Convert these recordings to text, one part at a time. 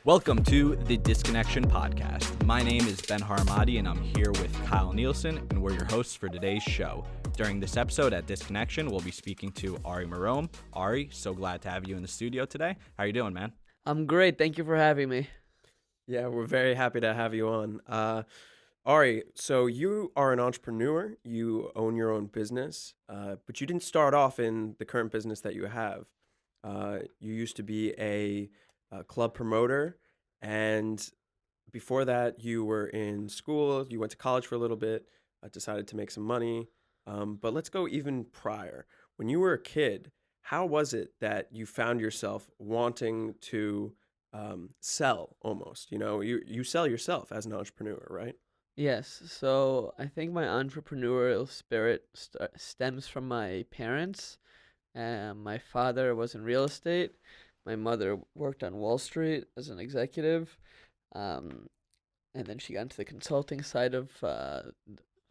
Welcome to the Disconnection Podcast. My name is Ben Haramadi, and I'm here with Kyle Nielsen, and we're your hosts for today's show. During this episode at Disconnection, we'll be speaking to Ari Marom. Ari, so glad to have you in the studio today. How are you doing, man? I'm great. Thank you for having me. Yeah, we're very happy to have you on. Ari, so you are an entrepreneur. You own your own business, but you didn't start off in the current business that you have. You used to be a club promoter, and before that, you were in school. You went to college for a little bit, decided to make some money. But let's go even prior. When you were a kid, how was it that you found yourself wanting to sell almost? You know, you sell yourself as an entrepreneur, right? Yes. So I think my entrepreneurial spirit stems from my parents. My father was in real estate. My mother worked on Wall Street as an executive. And then she got into the consulting side of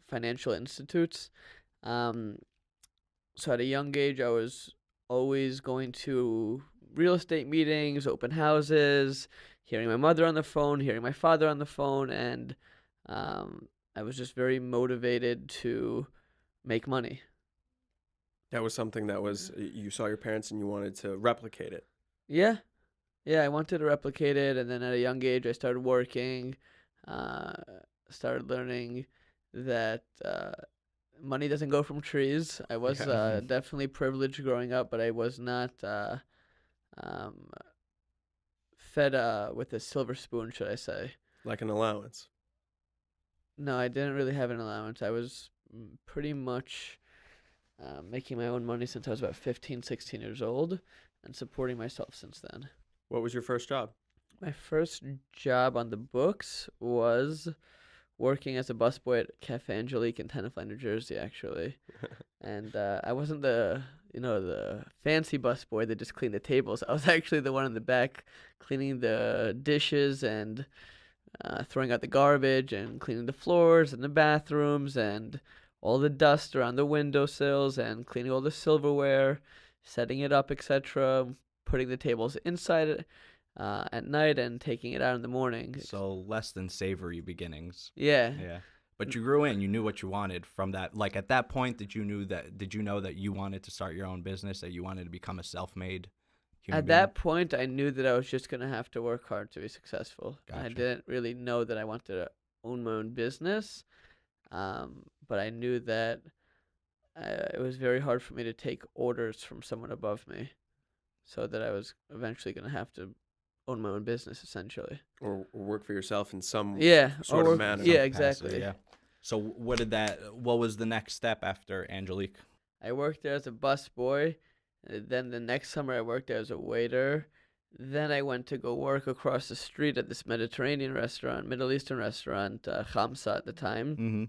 financial institutes. So at a young age, I was always going to real estate meetings, open houses, hearing my mother on the phone, hearing my father on the phone, and I was just very motivated to make money. That was something that was, you saw your parents and you wanted to replicate it. Yeah, I wanted to replicate it, and then at a young age, I started working, started learning that money doesn't go from trees. I was definitely privileged growing up, but I was not fed with a silver spoon, should I say. Like an allowance. No, I didn't really have an allowance. I was pretty much making my own money since I was about 15, 16 years old and supporting myself since then. What was your first job? My first job on the books was working as a busboy at Cafe Angelique in Tenafly, New Jersey, actually. And I wasn't the fancy busboy that just cleaned the tables. I was actually the one in the back cleaning the dishes and throwing out the garbage and cleaning the floors and the bathrooms and all the dust around the windowsills and cleaning all the silverware, setting it up, etc., putting the tables inside at night and taking it out in the morning. So less than savory beginnings. Yeah. But you grew in, you knew what you wanted from that. Like at that point, did you know that you wanted to start your own business, that you wanted to become a self-made human At being? that point, I knew that I was just going to have to work hard to be successful. Gotcha. I didn't really know that I wanted to own my own business, but I knew that it was very hard for me to take orders from someone above me, so that I was eventually going to have to own my own business, essentially. Or work for yourself in some sort of manner. Yeah, Some exactly. capacity, yeah. So what was the next step after Angelique? I worked there as a busboy. Then the next summer I worked there as a waiter. Then I went to go work across the street at this Mediterranean restaurant, Middle Eastern restaurant, Khamsa at the time. Mm-hmm.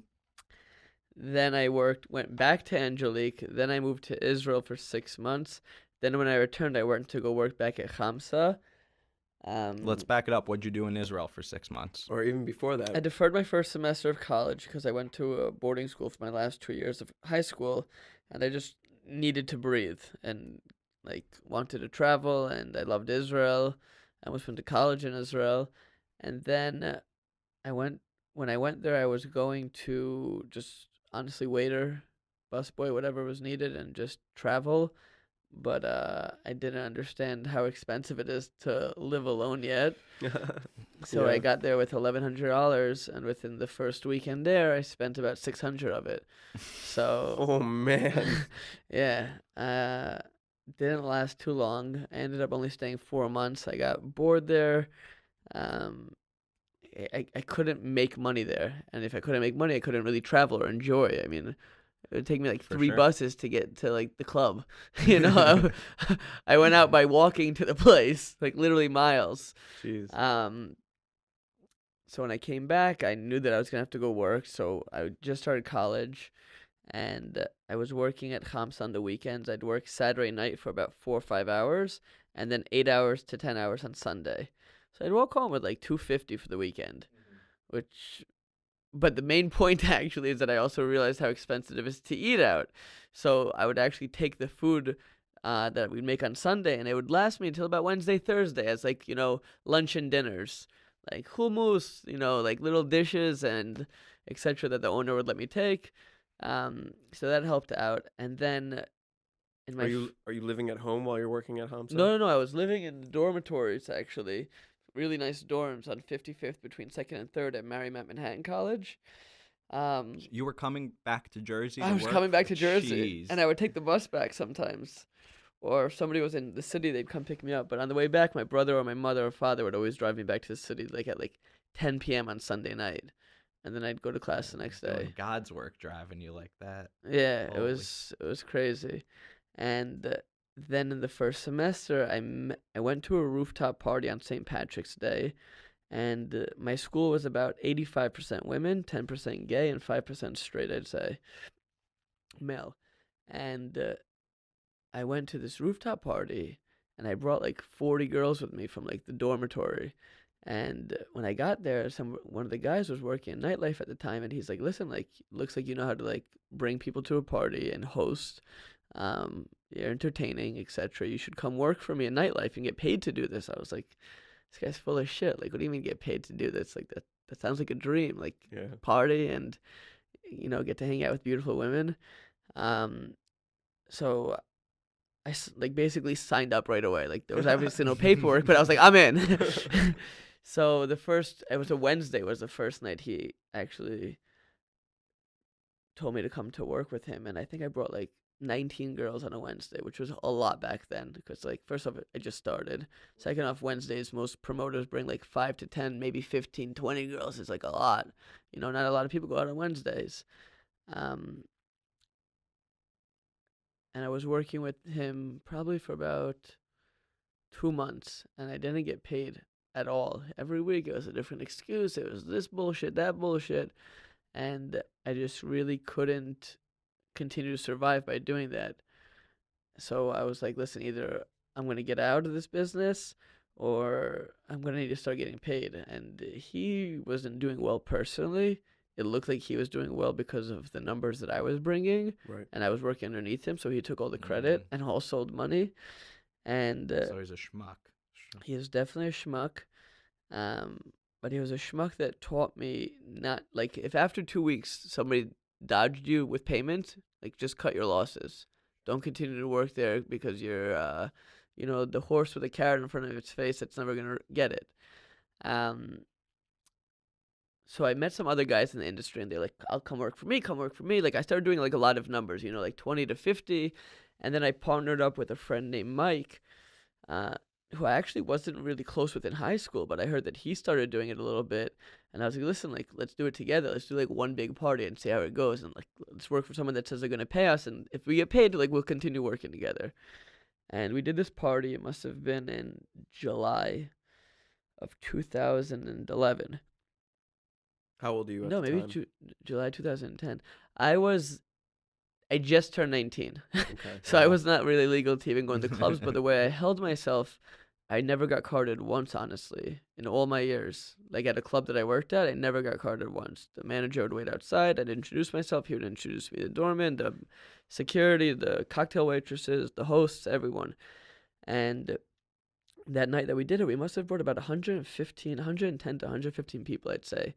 Then I went back to Angelique. Then I moved to Israel for 6 months. Then when I returned, I went to go work back at Khamsa. Let's back it up. What'd you do in Israel for 6 months? Or even before that. I deferred my first semester of college because I went to a boarding school for my last 2 years of high school, and I just needed to breathe and wanted to travel, and I loved Israel. I almost went to college in Israel, and then when I went there, I was going to just honestly waiter, busboy, whatever was needed, and just travel. But I didn't understand how expensive it is to live alone yet. So Yeah. I got there with $1,100, and within the first weekend there, I spent about $600 of it. So Oh, man. yeah, didn't last too long. I ended up only staying 4 months. I got bored there. I couldn't make money there, and if I couldn't make money, I couldn't really travel or enjoy. I mean, it would take me like For 3 sure. buses to get to the club. I went out by walking to the place, literally miles. Jeez. So when I came back, I knew that I was gonna have to go work. So I just started college, and I was working at Khamsa on the weekends. I'd work Saturday night for about 4 or 5 hours, and then 8 hours to 10 hours on Sunday. So I'd walk home with $250 for the weekend, But the main point actually is that I also realized how expensive it is to eat out. So I would actually take the food that we'd make on Sunday, and it would last me until about Wednesday, Thursday, as like, lunch and dinners, like hummus, like little dishes and etc. that the owner would let me take. So that helped out, and then in my Are you living at home while you're working at Hamza? no, I was living in dormitories actually, really nice dorms on 55th between 2nd and 3rd at Marymount Manhattan College. You were coming back to Jersey. I to was work? coming back to Jersey, Jeez. and I would take the bus back sometimes. Or if somebody was in the city, they'd come pick me up. But on the way back, my brother or my mother or father would always drive me back to the city, like at 10 p.m. on Sunday night, and then I'd go to class the next Doing day. God's work driving you like that. Yeah, it Holy. was crazy. And then in the first semester, I went to a rooftop party on St. Patrick's Day, and my school was about 85% women, 10% gay, and 5% straight, I'd say, male. And I went to this rooftop party, and I brought 40 girls with me from the dormitory. And when I got there, one of the guys was working in nightlife at the time, and he's like, "Listen, looks like you know how to bring people to a party and host. You're entertaining, etc. You should come work for me in nightlife and get paid to do this." I was like, "This guy's full of shit. What do you mean get paid to do this? That sounds like a dream. Yeah. Party and get to hang out with beautiful women." So I basically signed up right away. There was obviously no paperwork, but I was like, I'm in. So it was a Wednesday, was the first night he actually told me to come to work with him. And I think I brought 19 girls on a Wednesday, which was a lot back then. Because first off, I just started. Second off, Wednesdays, most promoters bring 5 to 10, maybe 15, 20 girls. It's a lot. Not a lot of people go out on Wednesdays. And I was working with him probably for about 2 months, and I didn't get paid at all. Every week it was a different excuse. It was this bullshit, that bullshit, and I just really couldn't continue to survive by doing that. So I was like, listen, either I'm going to get out of this business or I'm going to need to start getting paid. And he wasn't doing well personally. It looked like he was doing well because of the numbers that I was bringing, Right. and I was working underneath him, so he took all the credit and all sold money. And So he's a schmuck. he is definitely a schmuck, but he was a schmuck that taught me not, if after 2 weeks somebody dodged you with payment, just cut your losses. Don't continue to work there because you're, the horse with a carrot in front of its face that's never going to get it. So I met some other guys in the industry, and they're like, "I'll come work for me, come work for me." I started doing a lot of numbers, 20 to 50. And then I partnered up with a friend named Mike, who I actually wasn't really close with in high school, but I heard that he started doing it a little bit. And I was like, listen, let's do it together. Let's do one big party and see how it goes. And let's work for someone that says they're going to pay us. And if we get paid, we'll continue working together. And we did this party. It must have been in July of 2011. How old are you at No, the maybe time? July 2010. I just turned 19. Okay. So I was not really legal to even go into clubs, but the way I held myself, I never got carded once, honestly, in all my years. At a club that I worked at, I never got carded once. The manager would wait outside. I'd introduce myself. He would introduce me to the doorman, the security, the cocktail waitresses, the hosts, everyone. And that night that we did it, we must have brought about 110 to 115 people, I'd say.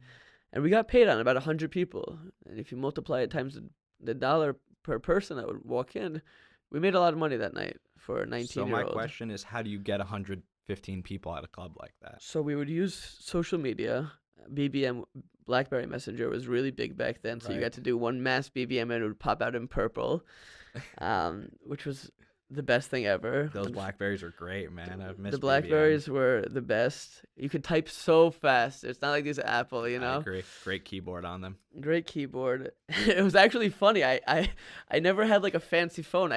And we got paid on about 100 people. And if you multiply it times the dollar per person that would walk in, we made a lot of money that night for a 19-year-old. So my question is, how do you get 115 people at a club like that? So we would use social media. BBM, BlackBerry Messenger, was really big back then. So you Right. got to do one mass BBM and it would pop out in purple, which was the best thing ever. Those Blackberries are great, man. I've missed The Blackberries were the best. You could type so fast. It's not like these Apple, I agree. Great keyboard on them. Great keyboard. It was actually funny. I never had a fancy phone.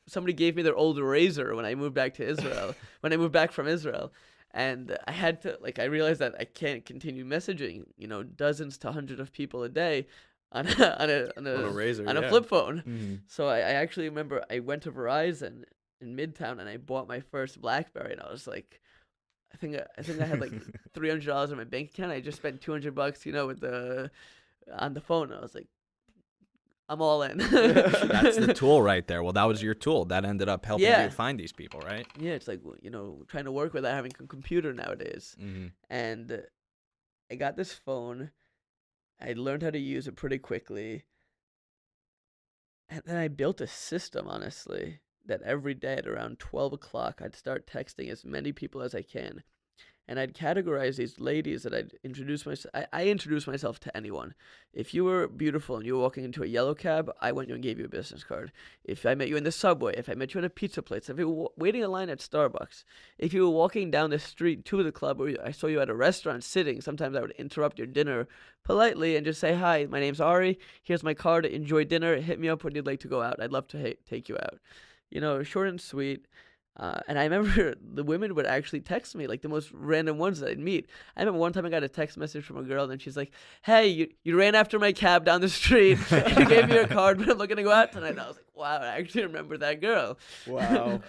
Somebody gave me their old Razor when I moved back to Israel. when I moved back from Israel, and I had to I realized that I can't continue messaging dozens to hundreds of people a day on a Razor, on a yeah. flip phone. Mm-hmm. So I actually remember I went to Verizon in Midtown and I bought my first BlackBerry, and I was like, I think I had $300 in my bank account. I just spent $200, with on the phone. I was like, I'm all in. That's the tool right there. Well, that was your tool. That ended up helping Yeah. you find these people, right? Yeah, it's like, trying to work without having a computer nowadays. Mm-hmm. And I got this phone. I learned how to use it pretty quickly. And then I built a system, honestly, that every day at around 12 o'clock, I'd start texting as many people as I can. And I'd categorize these ladies that I'd introduce myself. I introduce myself to anyone. If you were beautiful and you were walking into a yellow cab, I went and gave you a business card. If I met you in the subway, if I met you in a pizza place, if you were waiting in line at Starbucks, if you were walking down the street to the club, or I saw you at a restaurant sitting, sometimes I would interrupt your dinner politely and just say, "Hi, my name's Ari. Here's my card. Enjoy dinner. Hit me up when you'd like to go out. I'd love to take you out." Short and sweet. And I remember the women would actually text me, like the most random ones that I'd meet. I remember one time I got a text message from a girl, and she's like, "Hey, you ran after my cab down the street, and you gave me your card, but I'm looking to go out tonight." And I was like, wow, I actually remember that girl. Wow.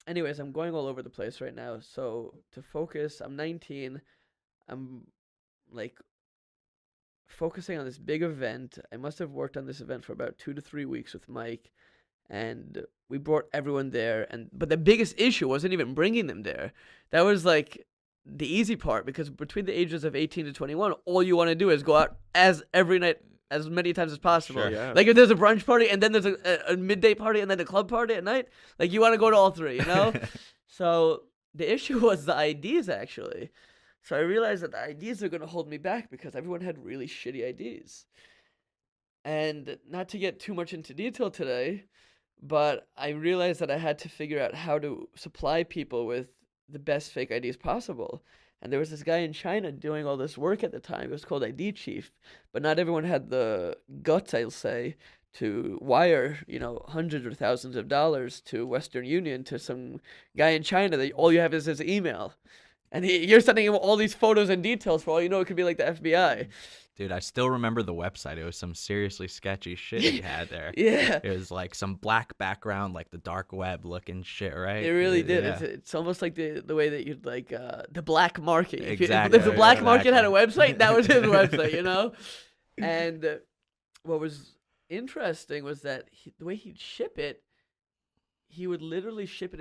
Anyways, I'm going all over the place right now. So to focus, I'm 19. I'm like focusing on this big event. I must have worked on this event for about 2 to 3 weeks with Mike. And we brought everyone there, but the biggest issue wasn't even bringing them there. That was like the easy part, because between the ages of 18 to 21, all you want to do is go out every night as many times as possible. Sure. Yeah. Like if there's a brunch party and then there's a midday party and then a club party at night, like you want to go to all three, So the issue was the IDs, actually. So I realized that the IDs are going to hold me back because everyone had really shitty IDs. And not to get too much into detail today, but I realized that I had to figure out how to supply people with the best fake IDs possible. And there was this guy in China doing all this work at the time. It was called ID Chief. But not everyone had the guts, I'll say, to wire, hundreds or thousands of dollars to Western Union to some guy in China that all you have is his email. And you're sending him all these photos and details. For all you know, it could be like the FBI. Dude, I still remember the website. It was some seriously sketchy shit he had there. Yeah. It was like some black background, like the dark web looking shit, right? It really did. Yeah. It's almost like the way that you'd like the black market. Exactly. If the black market had a Exactly. website, that was his website, And what was interesting was that the way he'd ship it, he would literally ship it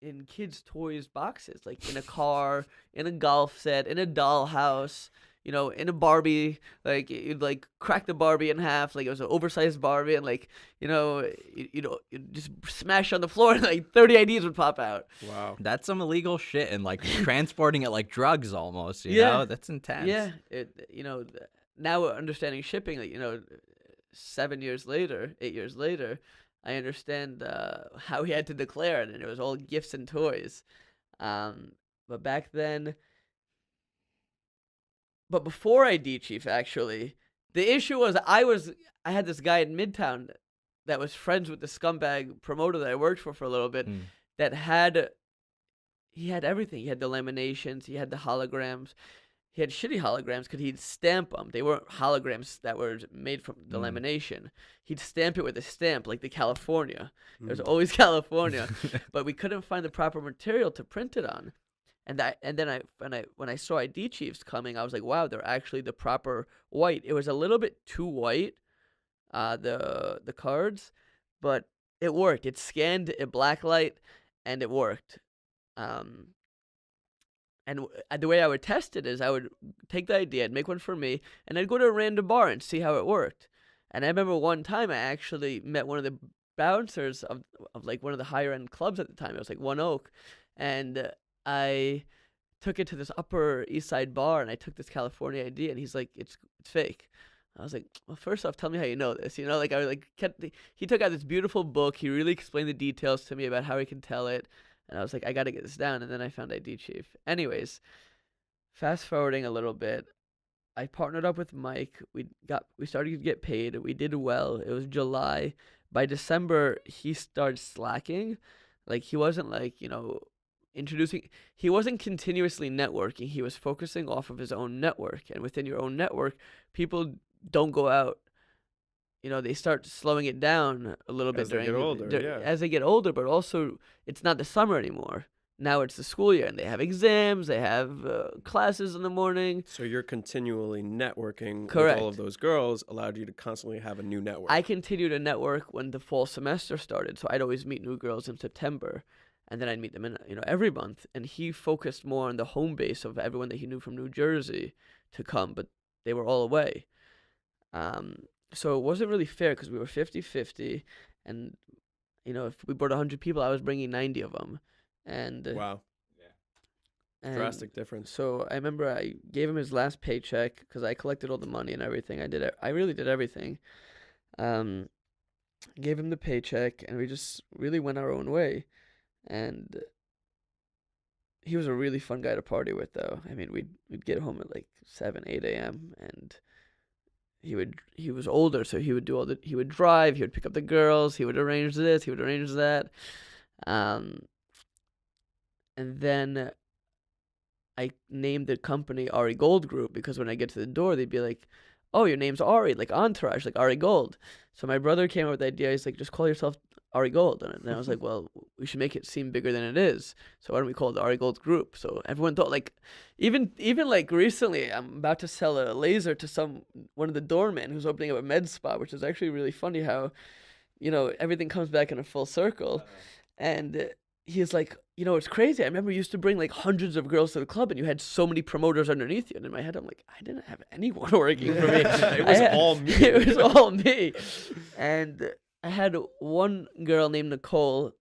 in kids' toys boxes, like in a car, in a golf set, in a dollhouse, in a Barbie. Like you'd like crack the Barbie in half, like it was an oversized Barbie, and like you'd just smash on the floor, and like 30 IDs would pop out. Wow. That's some illegal shit, and like transporting it like drugs almost, you Yeah. know? That's intense. Yeah, now understanding shipping, like 7 years later, 8 years later, I understand how he had to declare it, and it was all gifts and toys. But back then, but before ID Chief, actually, the issue was I had this guy in Midtown that was friends with the scumbag promoter that I worked for a little bit, that he had everything. He had the laminations, he had the holograms. He had shitty holograms because he'd stamp them. They weren't holograms that were made from the lamination. He'd stamp it with a stamp, like the California. It was always California, but we couldn't find the proper material to print it on. And then when I saw ID Chiefs coming, I was like, wow, they're actually the proper white. It was a little bit too white, the cards, but it worked. It scanned a blacklight, and it worked. And the way I would test it is I would take the idea, I'd make one for me, and I'd go to a random bar and see how it worked. And I remember one time I actually met one of the bouncers of like one of the higher end clubs at the time. It was like One Oak. And I took it to this Upper East Side bar, and I took this California ID, and he's like, it's fake. I was like, well, first off, tell me how you know this. Like I was like, he took out this beautiful book. He really explained the details to me about how he can tell it. And I was like, I got to get this down. And then I found ID Chief. Anyways, fast forwarding a little bit, I partnered up with Mike. We started to get paid. We did well. It was July. By December, he started slacking. Like he wasn't like, he wasn't continuously networking. He was focusing off of his own network. And within your own network, people don't go out. They start slowing it down a little bit As they get older, yeah. as they get older, but also it's not the summer anymore. now it's the school year and they have exams, they have classes in the morning. So you're continually networking Correct. with all of those girls, allowed you to constantly have a new network. I continued to network when the fall semester started, so I'd always meet new girls in September, and then I'd meet them in every month. And he focused more on the home base of everyone that he knew from New Jersey to come, but they were all away. So it wasn't really fair because we were 50-50, and if we brought 100 people, I was bringing 90 of them. And wow. and Drastic difference. So I remember I gave him his last paycheck because I collected all the money and everything. I really did everything. Gave him the paycheck, and we just really went our own way. And he was a really fun guy to party with, though. I mean, we'd get home at like 7, 8 a.m. and he was older, so he would drive, he would pick up the girls, he would arrange this, he would arrange that. And then I named the company Ari Gold Group because when I get to the door, they'd be like, "Oh, your name's Ari, like Entourage, like Ari Gold." So my brother came up with the idea. He's like, "Just call yourself Ari Gold." And then I was like, "Well, we should make it seem bigger than it is. So why don't we call it the Ari Gold Group?" So everyone thought, like, even like recently, I'm about to sell a laser to one of the doormen who's opening up a med spa, which is actually really funny how, everything comes back in a full circle. And he's like, it's crazy. I remember you used to bring like hundreds of girls to the club and you had so many promoters underneath you. And in my head, I'm like, I didn't have anyone working for me. It was all me. It was all me. And I had one girl named Nicole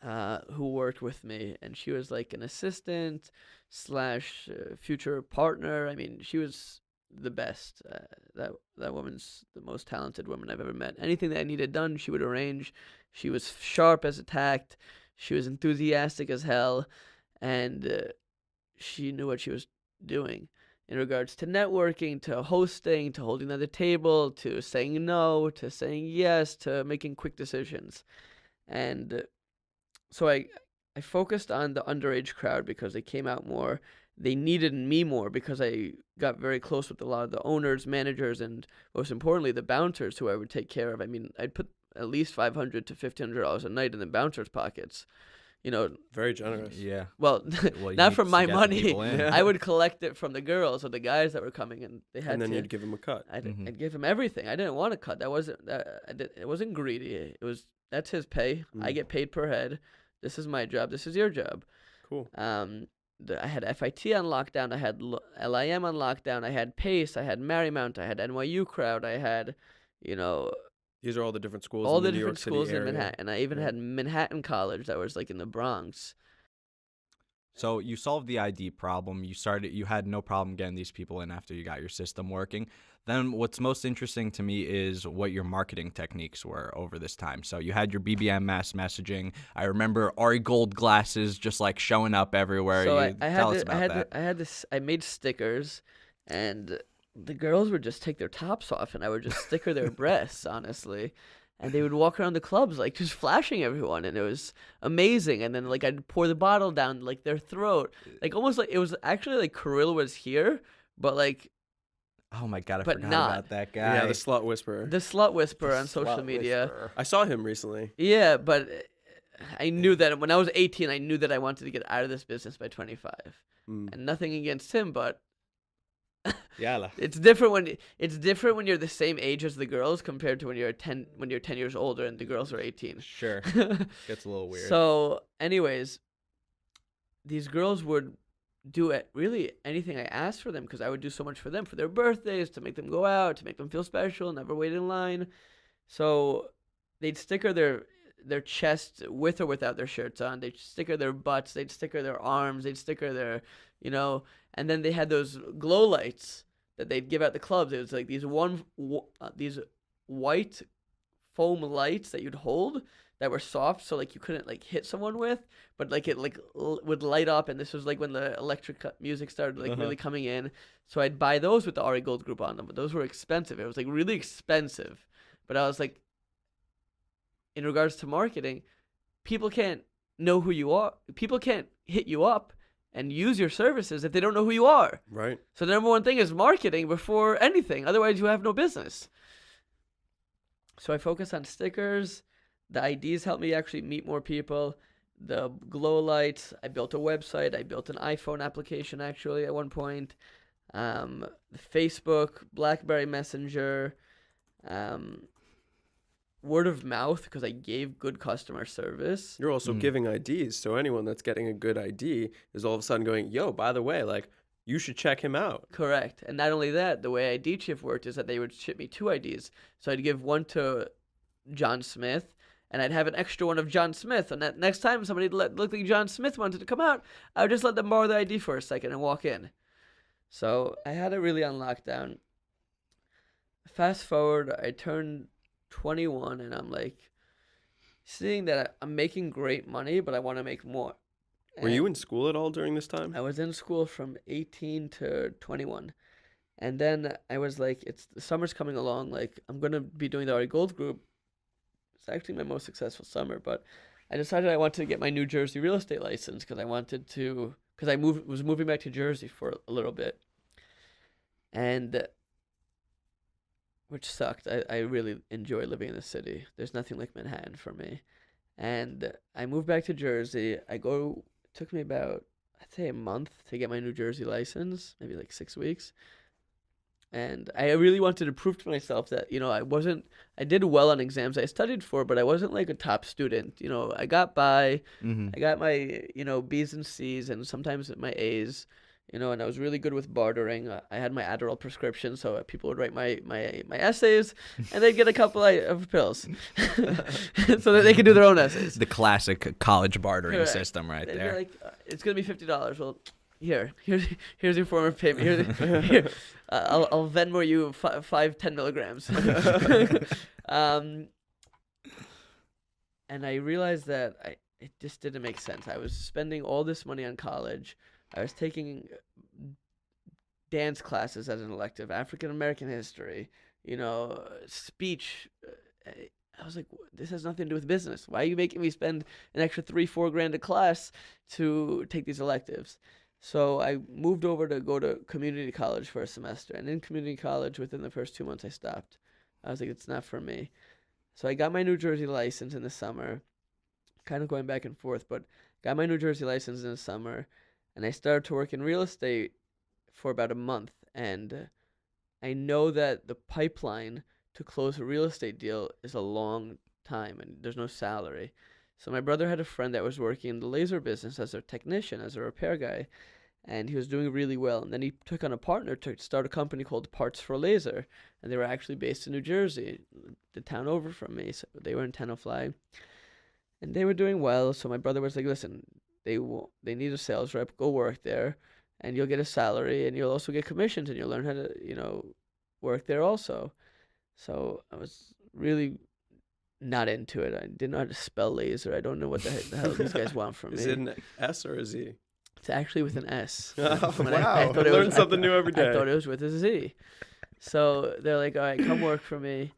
who worked with me, and she was like an assistant / future partner. I mean, she was the best. That woman's the most talented woman I've ever met. Anything that I needed done, she would arrange. She was sharp as a tack. She was enthusiastic as hell, and she knew what she was doing in regards to networking, to hosting, to holding down the table, to saying no, to saying yes, to making quick decisions. And so I focused on the underage crowd because they came out more. They needed me more because I got very close with a lot of the owners, managers, and most importantly, the bouncers who I would take care of. I mean, I'd put at least $500 to $1,500 a night in the bouncers' pockets. Very generous. Yeah. Well, Well, you not need from to my get the money. people in. I would collect it from the girls or the guys that were coming, and they had And then to. you'd give them a cut. I'd give him everything. I didn't want to cut. That wasn't. It wasn't greedy. That's his pay. I get paid per head. This is my job. This is your job. Cool. I had FIT on lockdown. I had LIM on lockdown. I had Pace. I had Marymount. I had NYU crowd. I had, These are all the different schools all in the the New York different City schools in area. Manhattan. I even Yeah. had Manhattan College that was like in the Bronx. So you solved the ID problem. You had no problem getting these people in after you got your system working. Then what's most interesting to me is what your marketing techniques were over this time. So you had your BBM mass messaging. I remember Ari Gold glasses just like showing up everywhere. So Tell us about that. I had this. I made stickers, and the girls would just take their tops off, and I would just sticker their breasts, honestly. And they would walk around the clubs like just flashing everyone, and it was amazing. And then like I'd pour the bottle down like their throat, like almost like it was actually like Kirill was here, but like Oh my God, I but forgot not. about that guy. Yeah, the slut whisperer. the slut whisperer The on social slut media. whisperer. I saw him recently. Yeah, but I knew that when I was 18, I knew that I wanted to get out of this business by 25. Mm. And nothing against him, but Yalla. it's different when you're the same age as the girls compared to when you're 10 years older and the girls are 18. Sure. Gets a little weird. So, anyways, these girls would do really anything I asked for them because I would do so much for them for their birthdays, to make them go out, to make them feel special, never wait in line. So they'd sticker their chest with or without their shirts on. They'd sticker their butts. They'd sticker their arms. They'd sticker their, and then they had those glow lights that they'd give at the clubs. It was like these white foam lights that you'd hold that were soft, so like you couldn't like hit someone with, but like it like would light up. And this was like when the electric music started like really coming in. So I'd buy those with the Ari Gold Group on them, but those were expensive. It was like really expensive. But I was like, in regards to marketing, people can't know who you are. People can't hit you up and use your services if they don't know who you are. Right. So the number one thing is marketing before anything. Otherwise, you have no business. So I focus on stickers. The IDs help me actually meet more people. the glow lights. I built a website. I built an iPhone application actually at one point. Facebook, BlackBerry Messenger, word of mouth because I gave good customer service. You're also giving IDs, so anyone that's getting a good ID is all of a sudden going, yo, by the way, like, you should check him out. Correct. And not only that, the way ID Chief worked is that they would ship me 2 IDs. So I'd give one to John Smith, and I'd have an extra one of John Smith. And that next time somebody looked like John Smith wanted to come out, I would just let them borrow the ID for a second and walk in. So I had it really on lockdown. Fast forward, I turned 21, and I'm like, seeing that I'm making great money, but I want to make more. Were you in school at all during this time? I was in school from 18 to 21. And then I was like, the summer's coming along. Like, I'm going to be doing the Ari Gold Group. It's actually my most successful summer. But I decided I wanted to get my New Jersey real estate license because I was moving back to Jersey for a little bit. And which sucked. I really enjoy living in the city. There's nothing like Manhattan for me. And I moved back to Jersey. Took me about, I'd say, a month to get my New Jersey license, maybe like 6 weeks. And I really wanted to prove to myself that, I did well on exams I studied for, but I wasn't like a top student. I got by, I got my, B's and C's and sometimes my A's, and I was really good with bartering. I had my Adderall prescription, so people would write my essays, and they'd get a couple of pills so that they could do their own essays. The classic college bartering system right They'd there. be like, it's going to be $50. Well, here's your form of payment. Here, I'll Venmo you 10 milligrams. And I realized that it just didn't make sense. I was spending all this money on college. I was taking dance classes as an elective, African American history, speech. I was like, this has nothing to do with business. Why are you making me spend an extra $3-4 grand a class to take these electives? So I moved over to go to community college for a semester. And in community college, within the first 2 months, I stopped. I was like, it's not for me. So I got my New Jersey license in the summer, kind of going back and forth, but got my New Jersey license in the summer. And I started to work in real estate for about a month. And I know that the pipeline to close a real estate deal is a long time and there's no salary. So my brother had a friend that was working in the laser business as a technician, as a repair guy, and he was doing really well. And then he took on a partner to start a company called Parts for Laser. And they were actually based in New Jersey, the town over from me. So they were in Tenafly. And they were doing well. So my brother was like, listen, they need a sales rep. Go work there, and you'll get a salary, and you'll also get commissions, and you'll learn how to, work there also. So I was really not into it. I didn't know how to spell laser. I don't know what the hell these guys want from me. Is it an S or a Z? It's actually with an S. Oh, When wow. I thought Learn something new every day. I thought it was with a Z. So they're like, all right, come work for me.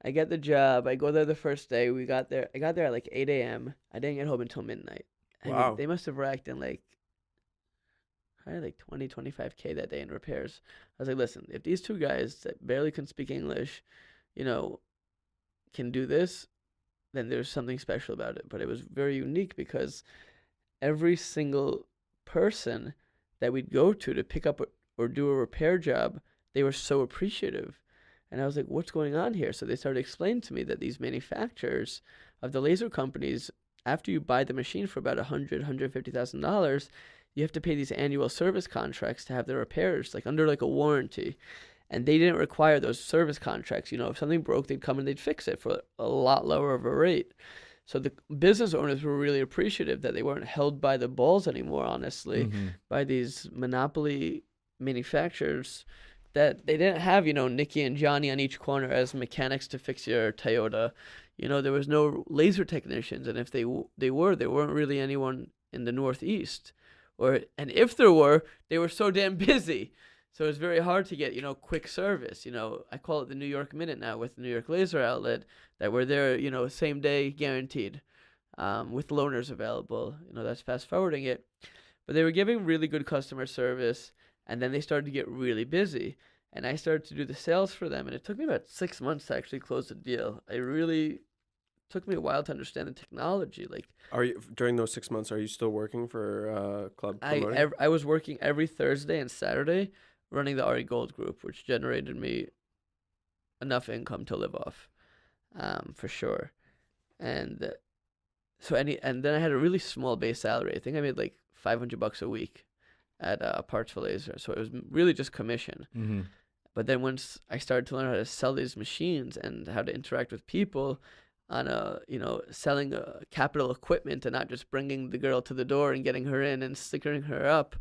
I get the job. I go there the first day. I got there at like 8 a.m. I didn't get home until midnight. I Wow. mean, they must have racked in probably like 20, 25K that day in repairs. I was like, listen, if these two guys that barely can speak English, can do this, then there's something special about it. But it was very unique because every single person that we'd go to pick up or do a repair job, they were so appreciative. And I was like, what's going on here? So they started explaining to me that these manufacturers of the laser companies, after you buy the machine for about $150,000, you have to pay these annual service contracts to have the repairs, under a warranty. And they didn't require those service contracts. If something broke, they'd come and they'd fix it for a lot lower of a rate. So the business owners were really appreciative that they weren't held by the balls anymore, honestly, by these monopoly manufacturers that they didn't have, Nicky and Johnny on each corner as mechanics to fix your Toyota. There was no laser technicians, and if they weren't really anyone in the Northeast. And if there were, they were so damn busy. So it's very hard to get, quick service. I call it the New York Minute now with the New York Laser Outlet, that we're there, same day guaranteed, with loaners available. That's fast forwarding it. But they were giving really good customer service, and then they started to get really busy. And I started to do the sales for them, and it took me about 6 months to actually close the deal. I really took me a while to understand the technology. Like Are you during those 6 months? Are you still working for Club Promoting? I was working every Thursday and Saturday running the Ari Gold group, which generated me enough income to live off, for sure. And and then I had a really small base salary. I think I made like $500 a week at Parts for Laser. So it was really just commission. Mm-hmm. But then once I started to learn how to sell these machines and how to interact with people on selling capital equipment and not just bringing the girl to the door and getting her in and stickering her up,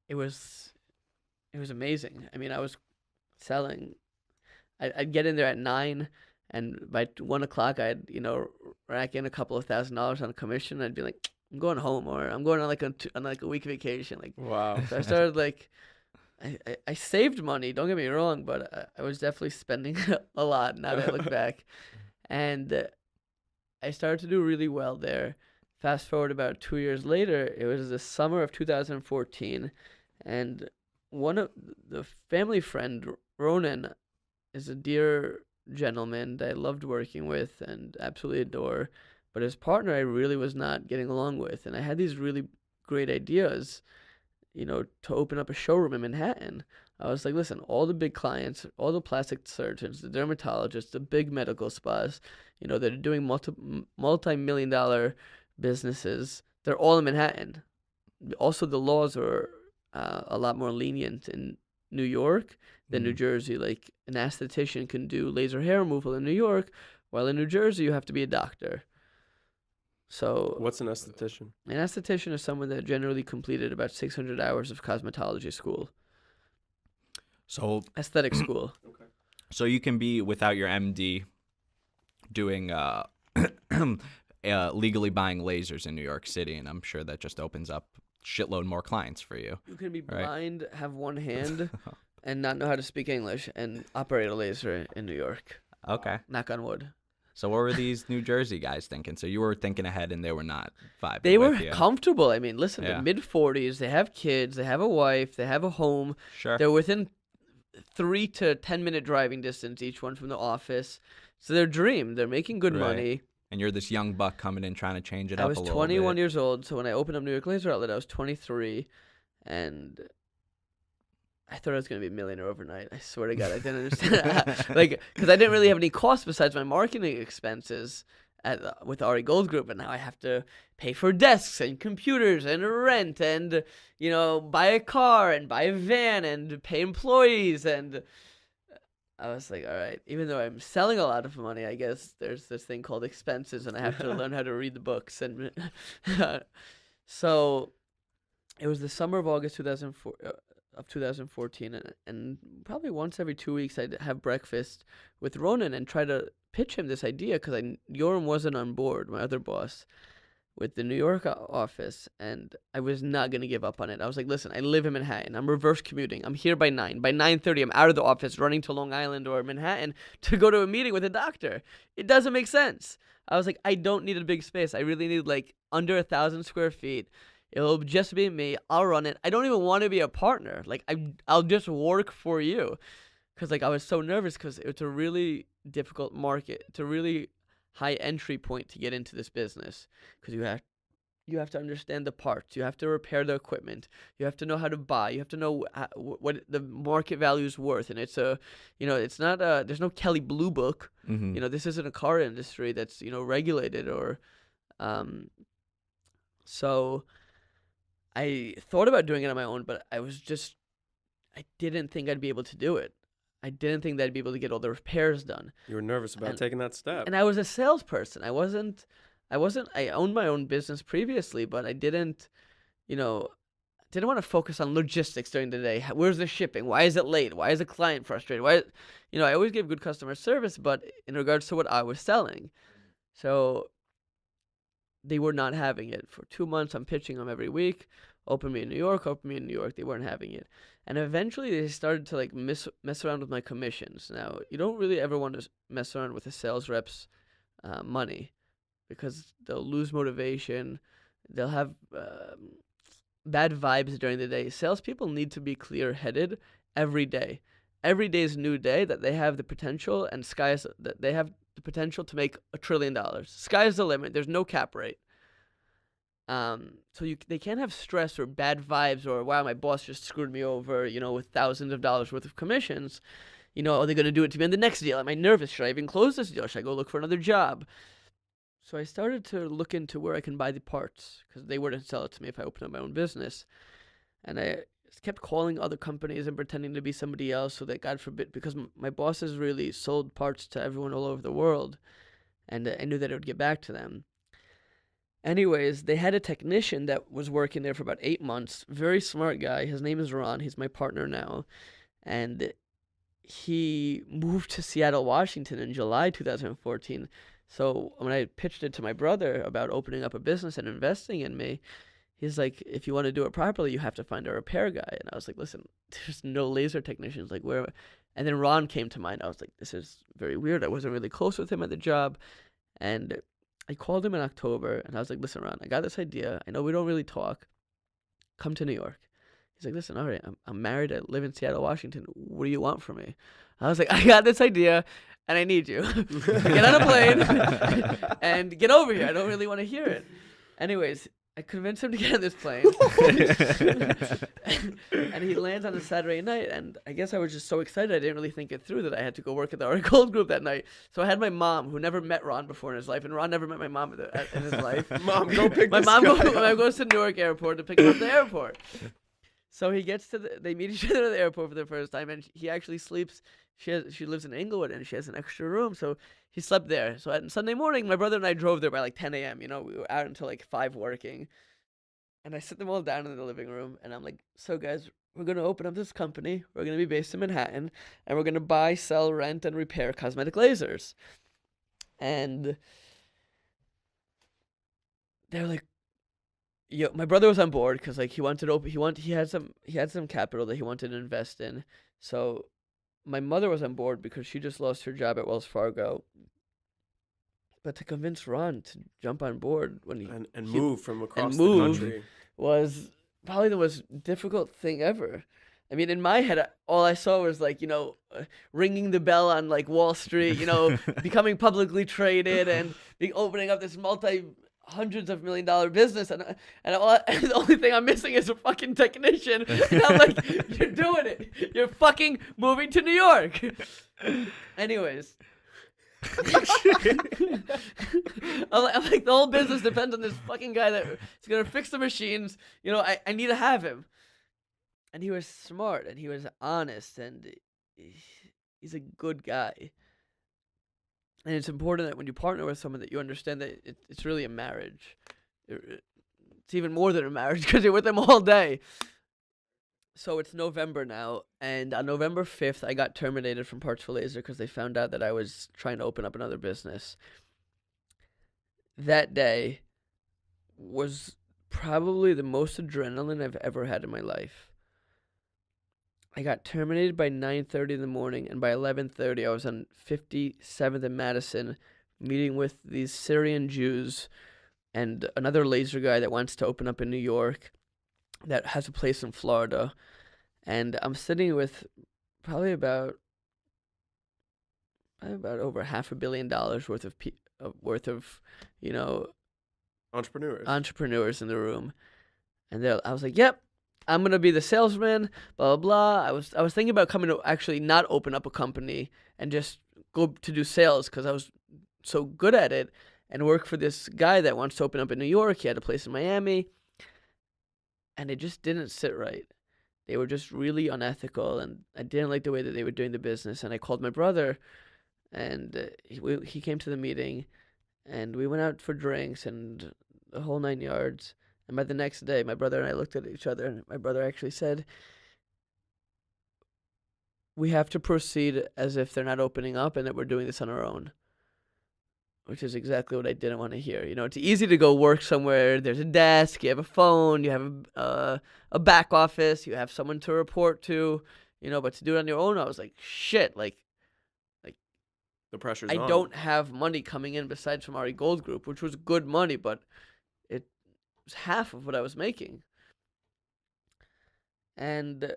it was amazing. I mean, I was selling. I'd get in there at 9, and by 1 o'clock, I'd rack in a couple of $1,000s on a commission. I'd be like, I'm going home, or I'm going on a week vacation. Like, Wow. so I started like, I saved money. Don't get me wrong, but I was definitely spending a lot. Now that I look back, and I started to do really well there. Fast forward about 2 years later, it was the summer of 2014, and one of the family friend, Ronan, is a dear gentleman that I loved working with and absolutely adore. But his partner I really was not getting along with. And I had these really great ideas, to open up a showroom in Manhattan. I was like, listen, all the big clients, all the plastic surgeons, the dermatologists, the big medical spas, that are doing multi-million-dollar businesses, they're all in Manhattan. Also, the laws are a lot more lenient in New York than New Jersey. Like, an esthetician can do laser hair removal in New York, while in New Jersey you have to be a doctor. So What's an esthetician? An esthetician is someone that generally completed about 600 hours of cosmetology school. So Aesthetic school. Okay. So you can be without your MD doing legally buying lasers in New York City, and I'm sure that just opens up shitload more clients for you. You can be Right. blind, have one hand, and not know how to speak English, and operate a laser in New York. Okay. Knock on wood. So what were these New Jersey guys thinking? So you were thinking ahead, and they were not vibing They were with you. comfortable. I mean, listen, Yeah. they're mid-40s. They have kids. They have a wife. They have a home. Sure. They're within 3 to 10-minute driving distance, each one from the office. So their dream. They're making good Right. money. And you're this young buck coming in trying to change it I up was a little 21 bit. years old. So when I opened up New York Laser Outlet, I was 23. And I thought I was going to be a millionaire overnight. I swear to God, I didn't understand. Because I didn't really have any costs besides my marketing expenses with Ari Gold Group. And now I have to pay for desks and computers and rent and, buy a car and buy a van and pay employees. And I was like, all right, even though I'm selling a lot of money, I guess there's this thing called expenses, and I have to learn how to read the books. And so it was the summer of August 2014, and probably once every 2 weeks I'd have breakfast with Ronan and try to pitch him this idea, because Yoram wasn't on board, my other boss, with the New York office, and I was not going to give up on it. I was like, listen, I live in Manhattan. I'm reverse commuting. I'm here by 9. By 9:30, I'm out of the office running to Long Island or Manhattan to go to a meeting with a doctor. It doesn't make sense. I was like, I don't need a big space. I really need like under 1,000 square feet. It'll just be me. I'll run it. I don't even want to be a partner. Like, I'll just work for you. Because like I was so nervous, because it's a really difficult market. It's a really high entry point to get into this business, because you have to understand the parts, you have to repair the equipment, you have to know how to buy, you have to know what the market value is worth, and it's it's not there's no Kelly Blue Book. Mm-hmm. This isn't a car industry that's regulated or so I thought about doing it on my own, but I didn't think I'd be able to do it. I didn't think that I'd be able to get all the repairs done. You were nervous about taking that step. And I was a salesperson. I owned my own business previously, but I didn't want to focus on logistics during the day. Where's the shipping? Why is it late? Why is the client frustrated? I always gave good customer service, but in regards to what I was selling. So they were not having it. For 2 months, I'm pitching them every week. Open me in New York, open me in New York. They weren't having it. And eventually they started to like mess around with my commissions. Now, you don't really ever want to mess around with a sales rep's money, because they'll lose motivation. They'll have bad vibes during the day. Salespeople need to be clear-headed every day. every day is a new day, that they have the potential, and that they have the potential to make $1 trillion. Sky's the limit. There's no cap rate. So they can't have stress or bad vibes or, wow, my boss just screwed me over, with thousands of dollars worth of commissions. Are they going to do it to me on the next deal? Am I nervous? Should I even close this deal? Should I go look for another job? So I started to look into where I can buy the parts, because they wouldn't sell it to me if I opened up my own business. And I kept calling other companies and pretending to be somebody else, so that, God forbid, because my bosses really sold parts to everyone all over the world, and I knew that it would get back to them. Anyways, they had a technician that was working there for about 8 months. Very smart guy. His name is Ron. He's my partner now. And he moved to Seattle, Washington in July 2014. So when I pitched it to my brother about opening up a business and investing in me, he's like, if you want to do it properly, you have to find a repair guy. And I was like, listen, there's no laser technicians. Like, where? And then Ron came to mind. I was like, this is very weird. I wasn't really close with him at the job. And I called him in October, and I was like, listen, Ron, I got this idea. I know we don't really talk. Come to New York. He's like, listen, all right, I'm married. I live in Seattle, Washington. What do you want from me? I was like, I got this idea, and I need you. Get on a plane and get over here. I don't really want to hear it. Anyways, I convinced him to get on this plane. And he lands on a Saturday night, and I guess I was just so excited I didn't really think it through that I had to go work at the Ari Gold Group that night. So I had my mom, who never met Ron before in his life, and Ron never met my mom in his life. Mom, go pick my this mom guy goes to Newark Airport to pick him up at the airport. So he gets they meet each other at the airport for the first time, and he actually sleeps. She lives in Inglewood, and she has an extra room, so he slept there. So on Sunday morning, my brother and I drove there by like 10 a.m. We were out until like 5 working. And I sit them all down in the living room, and I'm like, so guys, we're going to open up this company. We're going to be based in Manhattan, and we're going to buy, sell, rent, and repair cosmetic lasers. And they're like, my brother was on board because like he had some capital that he wanted to invest in. So my mother was on board because she just lost her job at Wells Fargo. But to convince Ron to jump on board when and move from across the move country was probably the most difficult thing ever. I mean, in my head, all I saw was like, ringing the bell on like Wall Street, becoming publicly traded and opening up this hundreds of $1 million business, and the only thing I'm missing is a fucking technician. And I'm like, you're doing it. You're fucking moving to New York. Anyways. I'm like, the whole business depends on this fucking guy that is gonna fix the machines. I need to have him. And he was smart, and he was honest, and he's a good guy. And it's important that when you partner with someone that you understand that it's really a marriage. It's even more than a marriage because you're with them all day. So it's November now, and on November 5th, I got terminated from Parts for Laser because they found out that I was trying to open up another business. That day was probably the most adrenaline I've ever had in my life. I got terminated by 9:30 in the morning, and by 11:30, I was on 57th and Madison, meeting with these Syrian Jews and another laser guy that wants to open up in New York that has a place in Florida. And I'm sitting with probably about over $500 million worth of entrepreneurs in the room. And I was like, yep, I'm gonna be the salesman, blah blah blah. I was thinking about coming to actually not open up a company and just go to do sales because I was so good at it, and work for this guy that wants to open up in New York. He had a place in Miami, and it just didn't sit right. They were just really unethical, and I didn't like the way that they were doing the business. And I called my brother, and he came to the meeting, and we went out for drinks and the whole 9 yards. And by the next day, my brother and I looked at each other, and my brother actually said, we have to proceed as if they're not opening up and that we're doing this on our own. Which is exactly what I didn't want to hear. It's easy to go work somewhere. There's a desk, you have a phone, you have a back office, you have someone to report to, but to do it on your own, I was like, shit, like the pressure's I on. don't have money coming in besides from Ari Gold Group, which was good money, but it was half of what I was making. And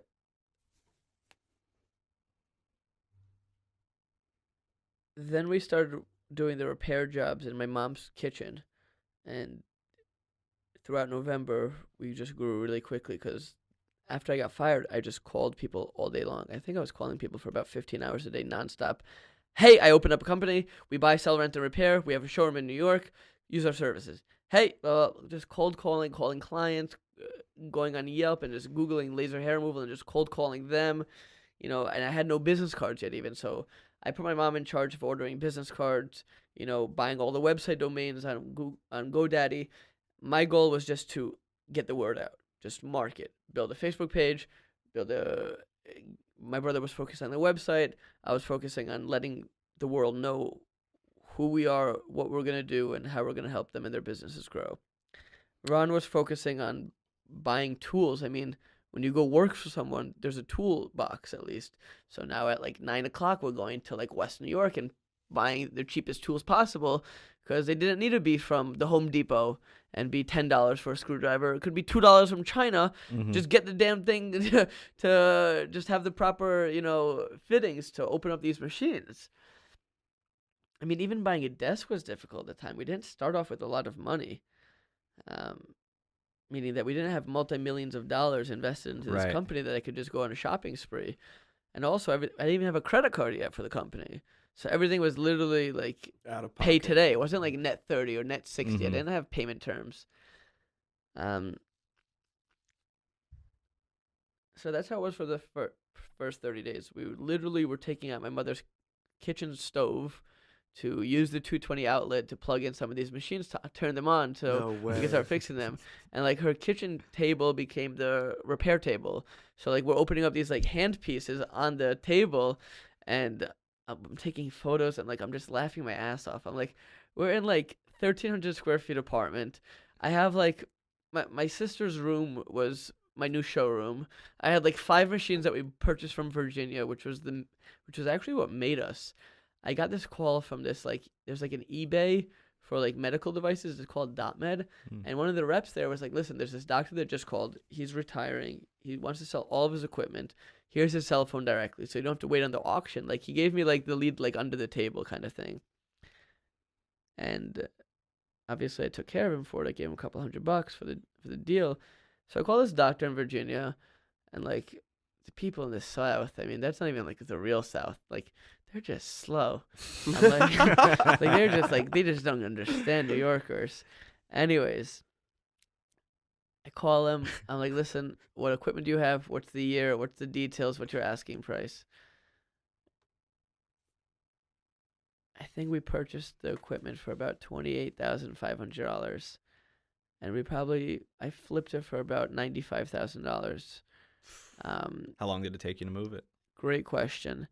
then we started doing the repair jobs in my mom's kitchen, and throughout November we just grew really quickly because after I got fired, I just called people all day long. I think I was calling people for about 15 hours a day nonstop. Hey, I opened up a company. We buy, sell, rent, and repair. We have a showroom in New York. Use our services. Hey, just cold calling clients, going on Yelp and just Googling laser hair removal and just cold calling them, and I had no business cards yet even. So I put my mom in charge of ordering business cards, buying all the website domains on GoDaddy. My goal was just to get the word out, just market, build a Facebook page, my brother was focused on the website. I was focusing on letting the world know who we are, what we're going to do, and how we're going to help them and their businesses grow. Ron was focusing on buying tools. I mean, when you go work for someone, there's a tool box at least. So now at like 9 o'clock, we're going to like West New York and buying the cheapest tools possible because they didn't need to be from the Home Depot and be $10 for a screwdriver. It could be $2 from China. Mhm. Just get the damn thing to just have the proper, fittings to open up these machines. I mean, even buying a desk was difficult at the time. We didn't start off with a lot of money, meaning that we didn't have multi-millions of dollars invested into this Right. company that I could just go on a shopping spree. And also, I didn't even have a credit card yet for the company. So everything was literally like Out of pay pocket. today. It wasn't like net 30 or net 60. I Mhm. didn't have payment terms. So that's how it was for the first 30 days. We literally were taking out my mother's kitchen stove to use the 220 outlet to plug in some of these machines to turn them on so No we way. can start fixing them. And like her kitchen table became the repair table. So like we're opening up these like hand pieces on the table, and I'm taking photos and like I'm just laughing my ass off. I'm like, we're in like 1,300 square feet apartment. I have like my sister's room was my new showroom. I had like 5 machines that we purchased from Virginia, which was actually what made us. I got this call from this like there's like an eBay for like medical devices. It's called .med, Mm. and one of the reps there was like, "Listen, there's this doctor that just called. He's retiring. He wants to sell all of his equipment. Here's his cell phone directly, so you don't have to wait on the auction." Like he gave me like the lead like under the table kind of thing, and obviously I took care of him for it. I gave him a couple $100 for the deal. So I called this doctor in Virginia, and like the people in the South, I mean, that's not even like the real South. Like they're just slow. I'm like, like they're just like they just don't understand New Yorkers. Anyways, I call him. I'm like, listen, what equipment do you have? What's the year? What's the details? What's your asking price? I think we purchased the equipment for about $28,500, and I flipped it for about $95,000. How long did it take you to move it? Great question.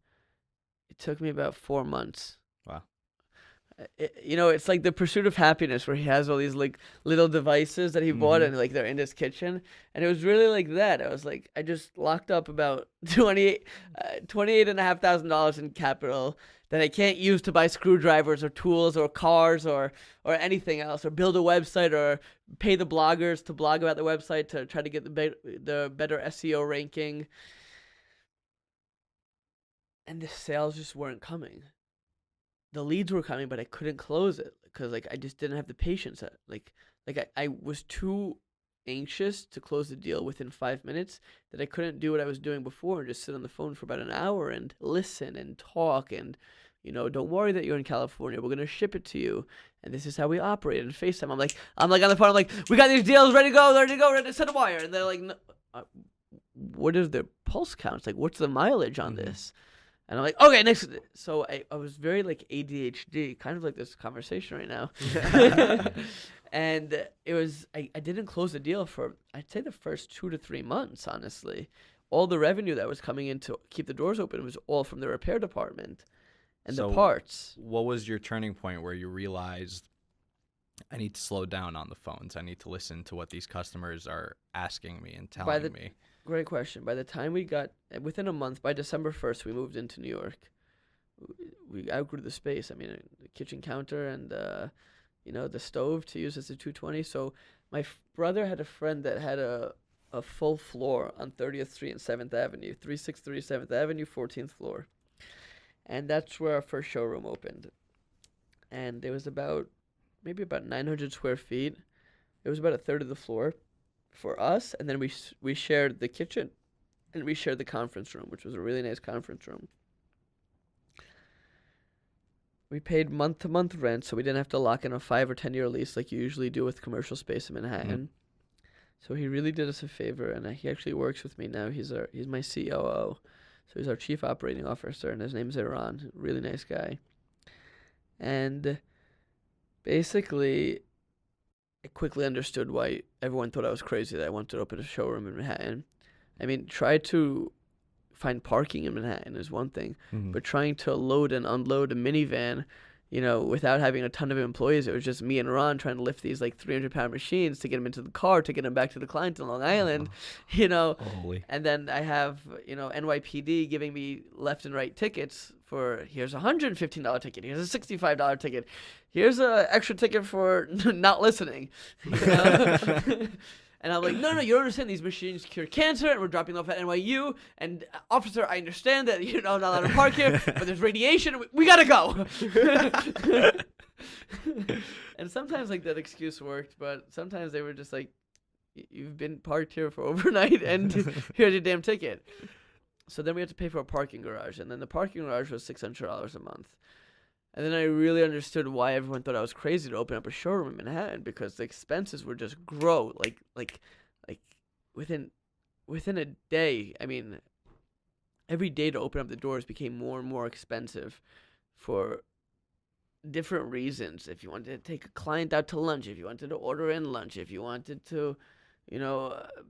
It took me about 4 months. Wow. It's like the pursuit of happiness where he has all these like little devices that he bought Mhm. and like they're in his kitchen, and it was really like that. I was like, I just locked up about $28,500 in capital that I can't use to buy screwdrivers or tools or cars or anything else, or build a website or pay the bloggers to blog about the website to try to get the better SEO ranking. And the sales just weren't coming. The leads were coming, but I couldn't close it because like I just didn't have the patience. I was too anxious to close the deal within 5 minutes that I couldn't do what I was doing before and just sit on the phone for about an hour and listen and talk and don't worry that you're in California. We're gonna ship it to you, and this is how we operate. And FaceTime, I'm like on the phone. I'm like, we got these deals ready to go, ready to send a wire. And they're like, no, what is their pulse counts? Like, what's the mileage on this? And I'm like, okay, next. So I was very like ADHD, kind of like this conversation right now. And it was, I didn't close the deal for, I'd say the first 2 to 3 months, honestly. All the revenue that was coming in to keep the doors open was all from the repair department and the So parts. What was your turning point where you realized I need to slow down on the phones? I need to listen to what these customers are asking me and telling me. Great question. By the time within a month, by December 1st, we moved into New York. We outgrew the space. I mean, the kitchen counter and, the stove to use as a 220. So my brother had a friend that had a full floor on 30th Street and 7th Avenue, 363 7th Avenue, 14th floor. And that's where our first showroom opened. And it was maybe about 900 square feet. It was about a third of the floor for us, and then we shared the kitchen, and we shared the conference room, which was a really nice conference room. We paid month-to-month rent, so we didn't have to lock in a 5 or 10 year lease like you usually do with commercial space in Manhattan. So he really did us a favor, and he actually works with me now. He's my COO, so he's our chief operating officer, and his name's Iran. Really nice guy. And basically, I quickly understood why everyone thought I was crazy that I wanted to open a showroom in Manhattan. I mean, try to find parking in Manhattan is one thing, but trying to load and unload a minivan, without having a ton of employees, it was just me and Ron trying to lift these like 300-pound machines to get them into the car, to get them back to the client in Long Island, Holy. And then I have, NYPD giving me left and right tickets for, here's a $115 ticket, here's a $65 ticket, here's a extra ticket for not listening, And I'm like, no, you don't understand. These machines cure cancer, and we're dropping off at NYU. And officer, I understand that you're not allowed to park here, but there's radiation. We gotta go. And sometimes like that excuse worked, but sometimes they were just like, you've been parked here for overnight, and here's your damn ticket. So then we had to pay for a parking garage, and then the parking garage was $600 a month. And then I really understood why everyone thought I was crazy to open up a showroom in Manhattan, because the expenses would just grow like within a day. I mean, every day to open up the doors became more and more expensive for different reasons. If you wanted to take a client out to lunch, if you wanted to order in lunch, if you wanted to,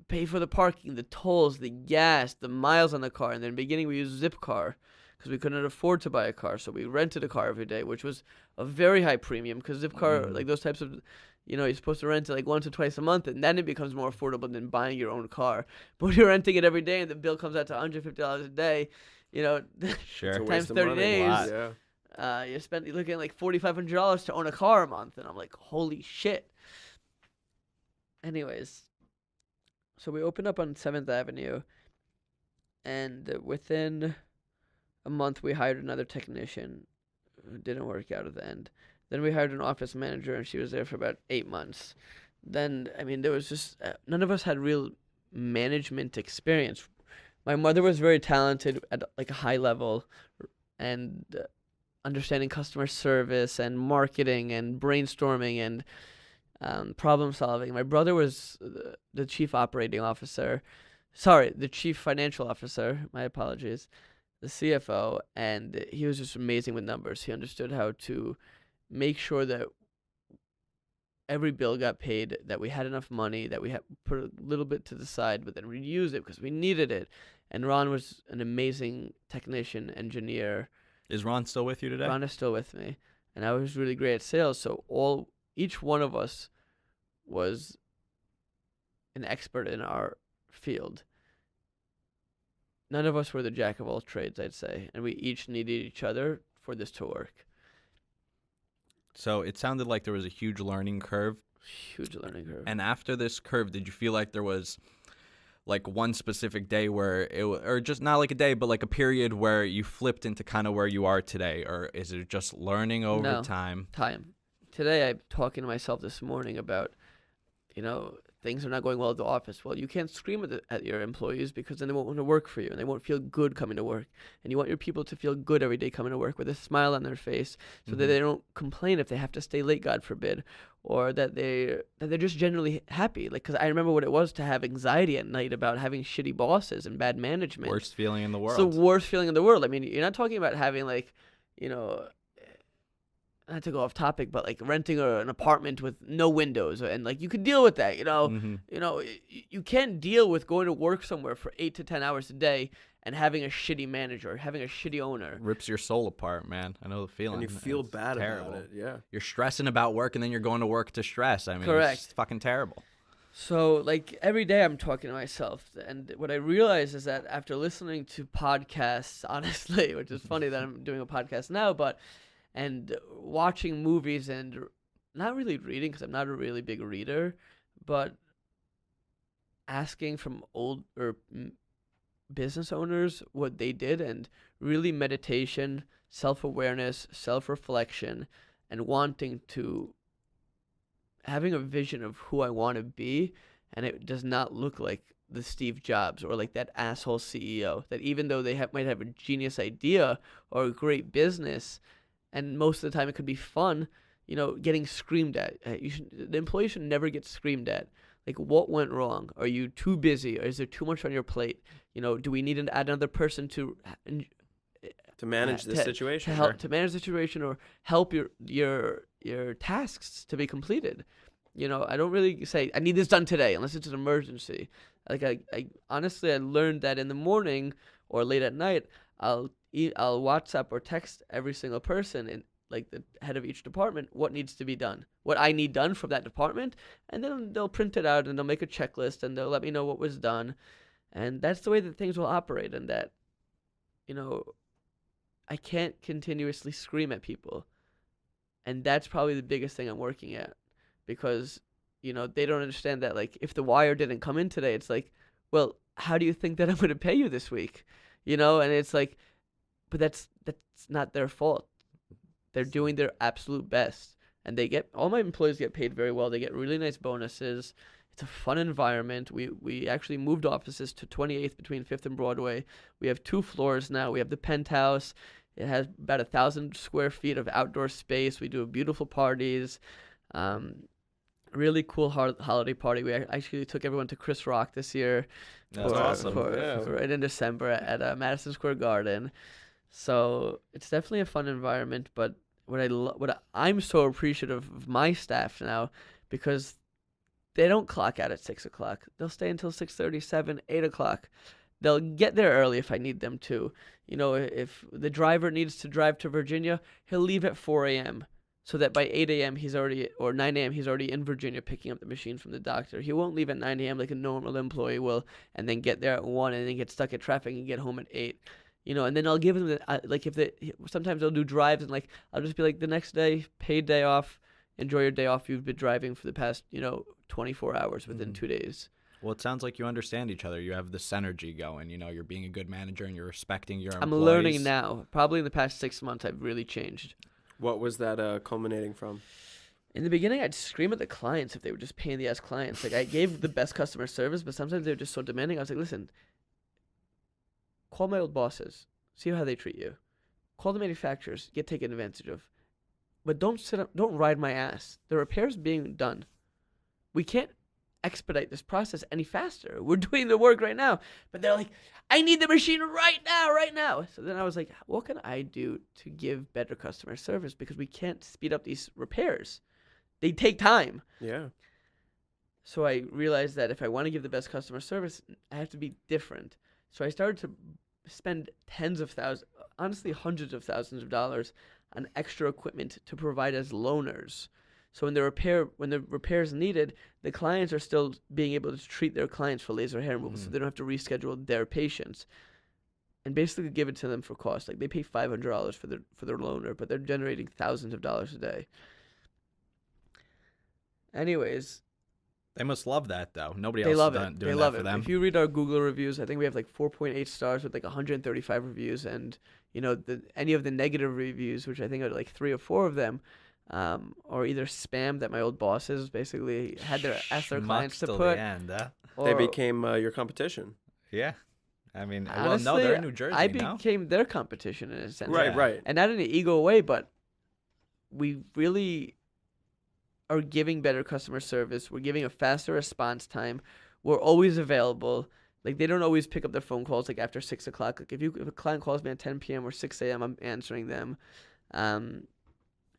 pay for the parking, the tolls, the gas, the miles on the car. And in the beginning we used Zipcar, because we couldn't afford to buy a car, so we rented a car every day, which was a very high premium, because Zipcar, like those types of, you're supposed to rent it like once or twice a month, and then it becomes more affordable than buying your own car. But when you're renting it every day and the bill comes out to $150 a day, Sure. times 30 days, you're looking at like $4,500 to own a car a month, and I'm like, holy shit. Anyways, so we opened up on 7th Avenue, and within a month we hired another technician who didn't work out at the end. Then we hired an office manager, and she was there for about 8 months. Then, I mean, there was just none of us had real management experience. My mother was very talented at like a high level, and understanding customer service and marketing and brainstorming and problem solving. My brother was the chief operating officer. Sorry, the chief financial officer. My apologies. The CFO, and he was just amazing with numbers. He understood how to make sure that every bill got paid, that we had enough money, that we had put a little bit to the side, but then we'd use it because we needed it. And Ron was an amazing technician, engineer. Is Ron still with you today? Ron is still with me, and I was really great at sales. So each one of us was an expert in our field. None of us were the jack of all trades, I'd say, and we each needed each other for this to work. So it sounded like there was a huge learning curve. Huge learning curve. And after this curve, did you feel like there was like one specific day where or just not like a day, but like a period where you flipped into kind of where you are today? Or is it just learning over time? Today, I'm talking to myself this morning about, things are not going well at the office. Well, you can't scream at your employees, because then they won't want to work for you, and they won't feel good coming to work. And you want your people to feel good every day coming to work with a smile on their face, so that they don't complain if they have to stay late, God forbid, or that they're just generally happy. Like, because I remember what it was to have anxiety at night about having shitty bosses and bad management. Worst feeling in the world. It's the worst feeling in the world. I mean, you're not talking about having like, not to go off topic, but like renting an apartment with no windows, and like you could deal with that, you can't deal with going to work somewhere for 8 to 10 hours a day and having a shitty manager, having a shitty owner. Rips your soul apart, man. I know the feeling. And you feel It's bad terrible. about it. Yeah. You're stressing about work, and then you're going to work to stress. I mean, Correct. It's fucking terrible. So like every day I'm talking to myself, and what I realize is that after listening to podcasts, honestly, which is funny that I'm doing a podcast now, and watching movies and not really reading, because I'm not a really big reader, but asking from old business owners what they did, and really meditation, self-awareness, self-reflection, and having a vision of who I want to be, and it does not look like the Steve Jobs or like that asshole CEO that even though they might have a genius idea or a great business, and most of the time it could be fun, getting screamed at. The employee should never get screamed at. Like, what went wrong? Are you too busy? Or is there too much on your plate? Do we need to add another person to manage this situation? To manage the situation or help your tasks to be completed. I don't really say, I need this done today, unless it's an emergency. Like, I honestly, I learned that in the morning or late at night, I'll WhatsApp or text every single person and like the head of each department what needs to be done, what I need done from that department, and then they'll print it out and they'll make a checklist and they'll let me know what was done. And that's the way that things will operate, and that, I can't continuously scream at people. And that's probably the biggest thing I'm working at, because, they don't understand that, like, if the wire didn't come in today, it's like, well, how do you think that I'm going to pay you this week? And it's like, but that's not their fault. They're doing their absolute best, and all my employees get paid very well. They get really nice bonuses. It's a fun environment. We actually moved offices to 28th between 5th and Broadway. We have 2 floors now. We have the Penthouse. It has about 1,000 square feet of outdoor space. We do beautiful parties. Really cool holiday party. We actually took everyone to Chris Rock this year. That's awesome. Right in December at Madison Square Garden. So it's definitely a fun environment. But what I'm so appreciative of my staff now, because they don't clock out at 6 o'clock. They'll stay until 6:30, 7, 8 o'clock. They'll get there early if I need them to. If the driver needs to drive to Virginia, he'll leave at 4 a.m. so that by 8 a.m. or 9 a.m. he's already in Virginia picking up the machine from the doctor. He won't leave at 9 a.m. like a normal employee will, and then get there at 1 and then get stuck at traffic and get home at 8. And then I'll give them sometimes they'll do drives, and like I'll just be like, the next day, paid day off, enjoy your day off. You've been driving for the past 24 hours within 2 days. Well, it sounds like you understand each other. You have this synergy going. You're being a good manager and you're respecting your employees. I'm learning now. Probably in the past 6 months, I've really changed. What was that culminating from? In the beginning, I'd scream at the clients if they were just pain in the ass clients. Like, I gave the best customer service, but sometimes they were just so demanding. I was like, listen, call my old bosses, see how they treat you. Call the manufacturers, get taken advantage of. But don't ride my ass. The repair's being done. We can't expedite this process any faster. We're doing the work right now. But they're like, I need the machine right now. So then I was like, what can I do to give better customer service? Because we can't speed up these repairs. They take time. Yeah. So I realized that if I want to give the best customer service, I have to be different. So I started to spend tens of thousands, honestly hundreds of thousands of dollars on extra equipment to provide as loaners. So when the repair is needed, the clients are still being able to treat their clients for laser hair removal, so they don't have to reschedule their patients, and basically give it to them for cost. Like, they pay $500 for their loaner, but they're generating thousands of dollars a day. Anyways, they must love that, though. Nobody they else love is it. doing They that love for it. them. If you read our Google reviews, I think we have like 4.8 stars with like 135 reviews, and any of the negative reviews, which I think are like 3 or 4 of them, or either spam that my old bosses basically had asked their clients to put. They became your competition. Yeah. I mean, honestly, well, no, they're in New Jersey I now. became their competition in a sense. Right. And not in an ego way, but we really are giving better customer service. We're giving a faster response time. We're always available. Like, they don't always pick up their phone calls like after 6 o'clock. Like, if a client calls me at 10 p.m. or 6 a.m., I'm answering them.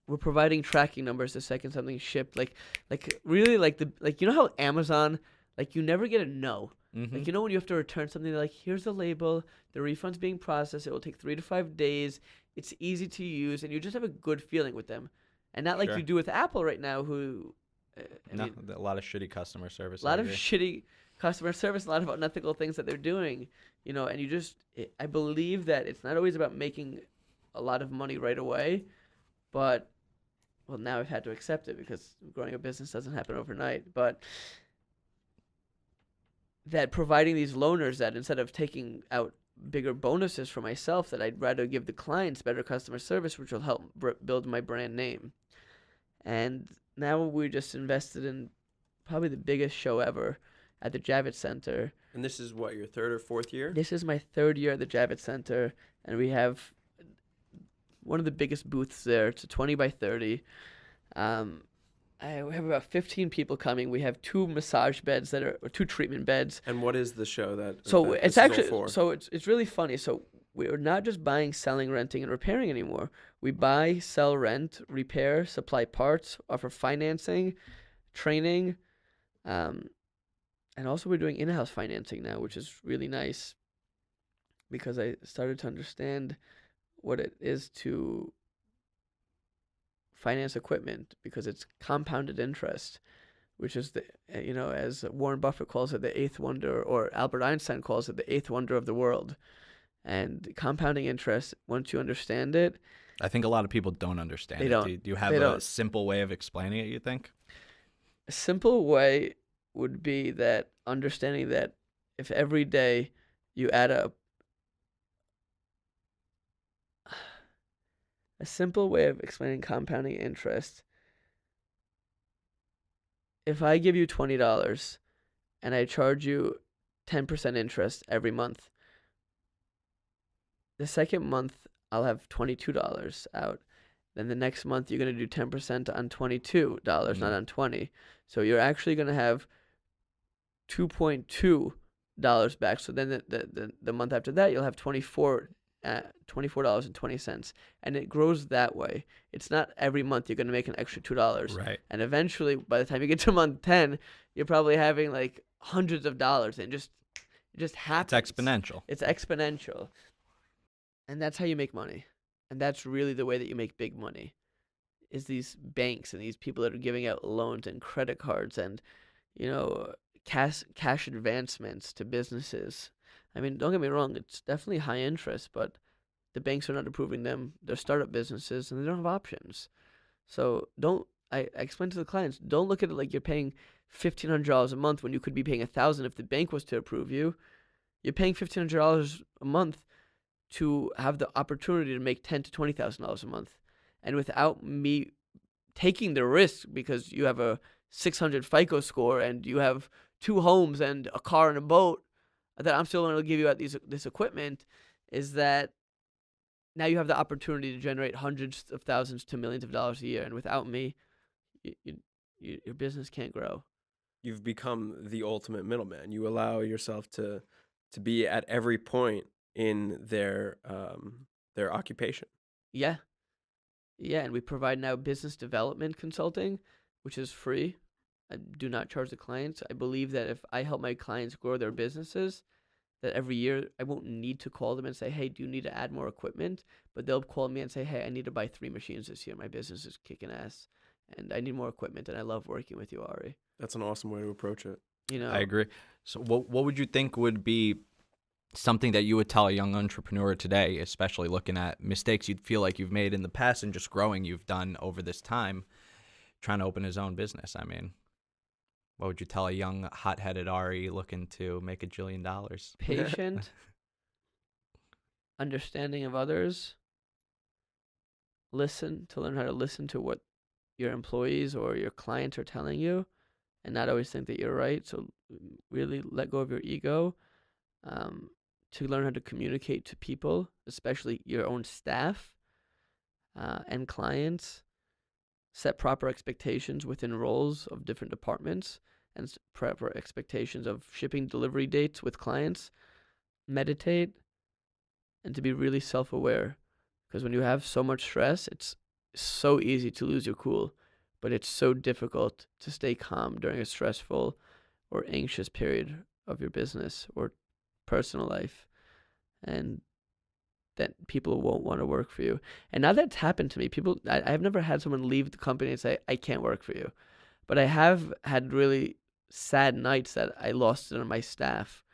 We're providing tracking numbers the second something's shipped. Like really, like how Amazon, like, you never get a no. Mm-hmm. Like, when you have to return something, they're like, here's the label, the refund's being processed, it will take 3 to 5 days, it's easy to use, and you just have a good feeling with them. And not like you do with Apple right now, who... a lot of shitty customer service. A lot of shitty customer service, a lot of unethical things that they're doing, and I believe that it's not always about making a lot of money right away, but, well, now I've had to accept it because growing a business doesn't happen overnight, but that providing these loaners that instead of taking out bigger bonuses for myself that I'd rather give the clients better customer service, which will help build my brand name. And now we just invested in probably the biggest show ever at the Javits Center. And this is what, your third or fourth year? This is my third year at the Javits Center, and we have one of the biggest booths there. It's a 20 by 30. We have about 15 people coming. We have 2 massage beds or 2 treatment beds. And what is the show that? So that it's this is all actually for? so it's really funny. So we're not just buying, selling, renting, and repairing anymore. We buy, sell, rent, repair, supply parts, offer financing, training, and also we're doing in-house financing now, which is really nice because I started to understand what it is to finance equipment, because it's compounded interest, which is as Warren Buffett calls it, the eighth wonder, or Albert Einstein calls it, the eighth wonder of the world. And compounding interest, once you understand it, I think a lot of people don't understand They it. don't. Do you have They a don't. simple way of explaining it, you think? a simple way would be that understanding that if every day you add up a simple way of explaining compounding interest. If I give you $20 and I charge you 10% interest every month, the second month I'll have $22 out. Then the next month you're going to do 10% on $22, not on 20. So you're actually going to have $2.2 back. So then the month after that you'll have $24.20, and it grows that way. It's not every month you're going to make an extra $2. Right. And eventually, by the time you get to month 10, you're probably having like hundreds of dollars, and it just happens. It's exponential. It's exponential. And that's how you make money. And that's really the way that you make big money, is these banks and these people that are giving out loans and credit cards and, cash advancements to businesses. I mean, don't get me wrong, it's definitely high interest, but the banks are not approving them. They're startup businesses and they don't have options. So I explain to the clients, don't look at it like you're paying $1,500 a month when you could be paying $1,000 if the bank was to approve you. You're paying $1,500 a month to have the opportunity to make $10,000 to $20,000 a month. And without me taking the risk, because you have a 600 FICO score and you have 2 homes and a car and a boat, that I'm still going to give you this equipment, is that now you have the opportunity to generate hundreds of thousands to millions of dollars a year. And without me, your business can't grow. You've become the ultimate middleman. You allow yourself to be at every point in their occupation. Yeah. Yeah, and we provide now business development consulting, which is free. I do not charge the clients. I believe that if I help my clients grow their businesses, that every year I won't need to call them and say, hey, do you need to add more equipment? But they'll call me and say, hey, I need to buy 3 machines this year. My business is kicking ass, and I need more equipment, and I love working with you, Ari. That's an awesome way to approach it. I agree. So what would you think would be something that you would tell a young entrepreneur today, especially looking at mistakes you'd feel like you've made in the past and just growing you've done over this time, trying to open his own business? I mean, what would you tell a young, hot-headed Ari looking to make $1 jillion? Patient, understanding of others, learn how to listen to what your employees or your clients are telling you, and not always think that you're right. So really let go of your ego, to learn how to communicate to people, especially your own staff and clients. Set proper expectations within roles of different departments, and proper expectations of shipping delivery dates with clients. Meditate, and to be really self-aware, because when you have so much stress, it's so easy to lose your cool, but it's so difficult to stay calm during a stressful or anxious period of your business or personal life, and that people won't want to work for you. And now that's happened to me. I've never had someone leave the company and say, I can't work for you. But I have had really sad nights that I lost it on my staff,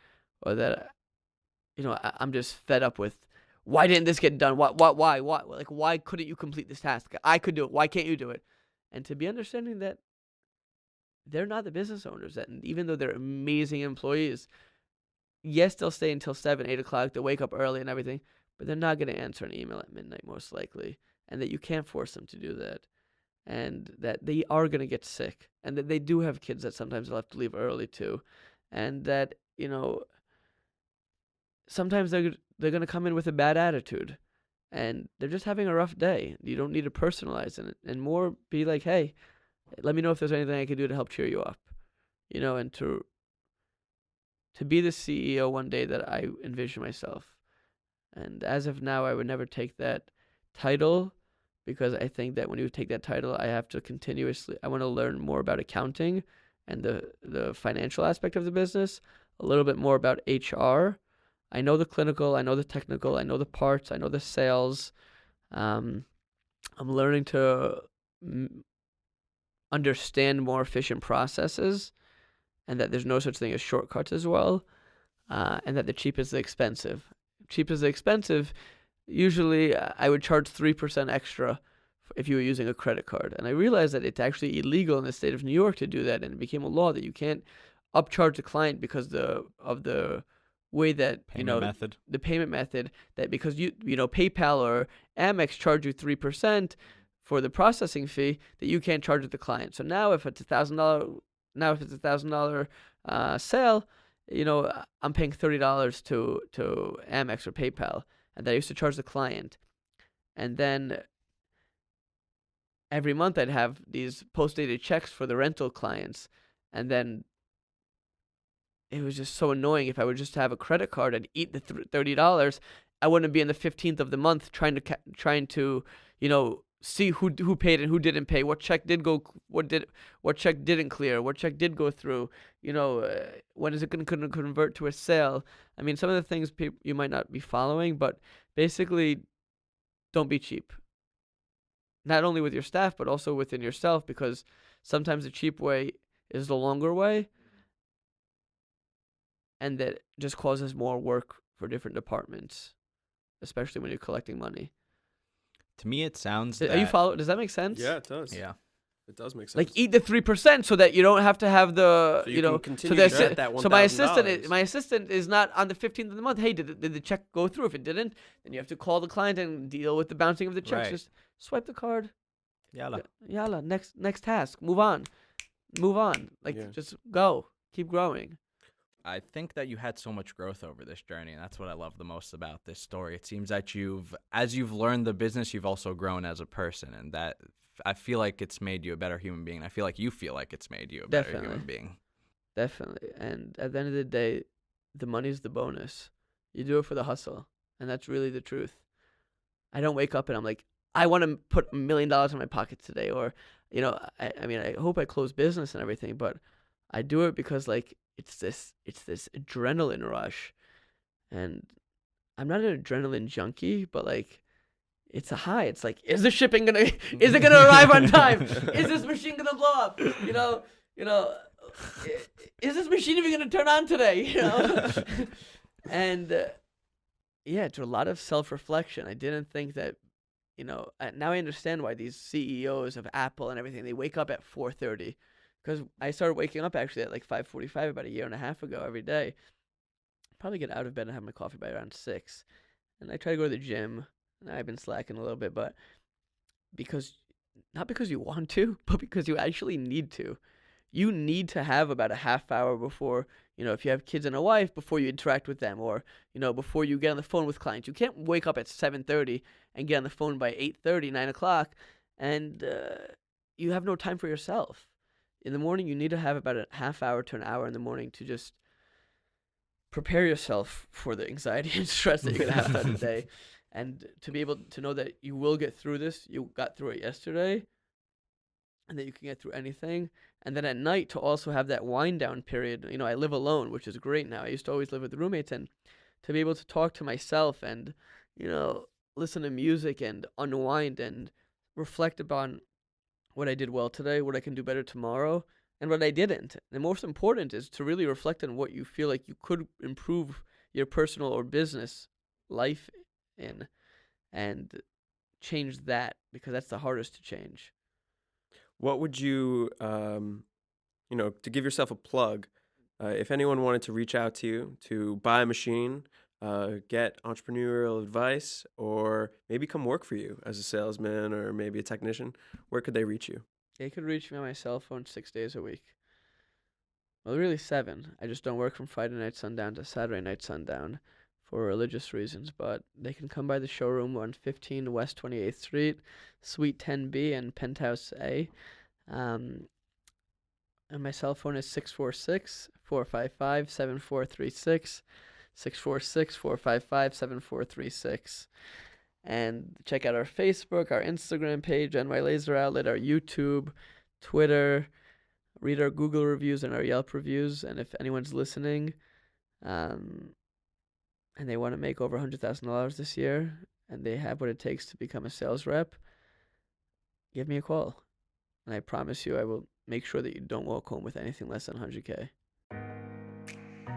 or that, I'm just fed up with, why didn't this get done? Why? Like, why couldn't you complete this task? I could do it. Why can't you do it? And to be understanding that they're not the business owners, that even though they're amazing employees, yes, they'll stay until 7, 8 o'clock. They'll wake up early and everything, but they're not going to answer an email at midnight, most likely. And that you can't force them to do that. And that they are going to get sick. And that they do have kids that sometimes they'll have to leave early too. And that, sometimes they're going to come in with a bad attitude. And they're just having a rough day. You don't need to personalize it. And more be like, hey, let me know if there's anything I can do to help cheer you up. And to be the CEO one day that I envision myself. And as of now, I would never take that title because I think that when you take that title, I have to I want to learn more about accounting and the financial aspect of the business, a little bit more about HR. I know the clinical, I know the technical, I know the parts, I know the sales. I'm learning to understand more efficient processes and that there's no such thing as shortcuts as well, and that the cheap is the expensive. Cheap is the expensive. Usually, I would charge 3% extra if you were using a credit card. And I realized that it's actually illegal in the state of New York to do that, and it became a law that you can't upcharge the client because of the way that the payment method, that because PayPal or Amex charge you 3% for the processing fee, that you can't charge it the client. So now if it's $1,000 sale, I'm paying $30 to Amex or PayPal, and that I used to charge the client. And then every month I'd have these post-dated checks for the rental clients, and then it was just so annoying. If I would just have a credit card and eat the $30, I wouldn't be in the 15th of the month trying to see who paid and who didn't pay, what check did go, what check didn't clear, what check did go through, when is it going to convert to a sale. I mean, some of the things you might not be following, but basically don't be cheap. Not only with your staff, but also within yourself, because sometimes the cheap way is the longer way, and that just causes more work for different departments, especially when you're collecting money. To me, it sounds. Are you follow? Does that make sense? Yeah, it does. Yeah, it does make sense. Like eat the 3% so that you don't have to have the so can continue to get that $1,000. So my assistant is not on the 15th of the month. Hey, did the check go through? If it didn't, then you have to call the client and deal with the bouncing of the checks. Right. Just swipe the card. Yalla. Next task. Move on. Just go. Keep growing. I think that you had so much growth over this journey, and that's what I love the most about this story. It seems that as you've learned the business, you've also grown as a person, and that I feel like it's made you a better human being. I feel like you feel like it's made you a better human being. Definitely. And at the end of the day, the money's the bonus. You do it for the hustle, and that's really the truth. I don't wake up and I'm like, I want to put $1 million in my pocket today, or I hope I close business and everything, but I do it because it's this adrenaline rush, and I'm not an adrenaline junkie, but it's a high. It's like, is the shipping is it gonna arrive on time? Is this machine gonna blow up? Is this machine even gonna turn on today? And it's a lot of self-reflection. I didn't think that, now I understand why these CEOs of Apple and everything, they wake up at 4:30. Because I started waking up actually at 5:45 about a year and a half ago every day. Probably get out of bed and have my coffee by around 6. And I try to go to the gym. And I've been slacking a little bit, but not because you want to, but because you actually need to. You need to have about a half hour before, if you have kids and a wife, before you interact with them, or, before you get on the phone with clients. You can't wake up at 7:30 and get on the phone by 8:30, 9 o'clock, and you have no time for yourself. In the morning, you need to have about a half hour to an hour in the morning to just prepare yourself for the anxiety and stress that you're going to have throughout the day. And to be able to know that you will get through this, you got through it yesterday, and that you can get through anything. And then at night, to also have that wind down period. I live alone, which is great now. I used to always live with roommates, and to be able to talk to myself and, listen to music and unwind and reflect upon what I did well today, what I can do better tomorrow, and what I didn't. The most important is to really reflect on what you feel like you could improve your personal or business life in, and change that, because that's the hardest to change. What would you, to give yourself a plug, If anyone wanted to reach out to you to buy a machine, get entrepreneurial advice, or maybe come work for you as a salesman or maybe a technician, where could they reach you? They could reach me on my cell phone 6 days a week. Well, really 7. I just don't work from Friday night sundown to Saturday night sundown for religious reasons, but they can come by the showroom on 15 West 28th Street, Suite 10B and Penthouse A. And my cell phone is 646-455-7436, 646-455-7436. And check out our Facebook, our Instagram page, NY Laser Outlet, our YouTube, Twitter. Read our Google reviews and our Yelp reviews. And if anyone's listening, and they want to make over $100,000 this year, and they have what it takes to become a sales rep, give me a call. And I promise you, I will make sure that you don't walk home with anything less than 100K.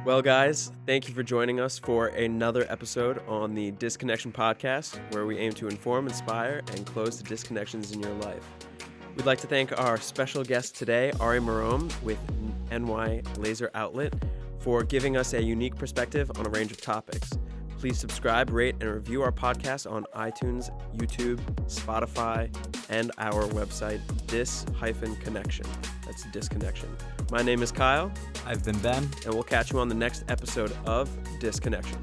Well, guys, thank you for joining us for another episode on the Disconnection Podcast, where we aim to inform, inspire, and close the disconnections in your life. We'd like to thank our special guest today, Ari Marom with NY Laser Outlet, for giving us a unique perspective on a range of topics. Please subscribe, rate, and review our podcast on iTunes, YouTube, Spotify, and our website, Dis-Connection. That's Disconnection. My name is Kyle. I've been Ben. And we'll catch you on the next episode of Disconnection.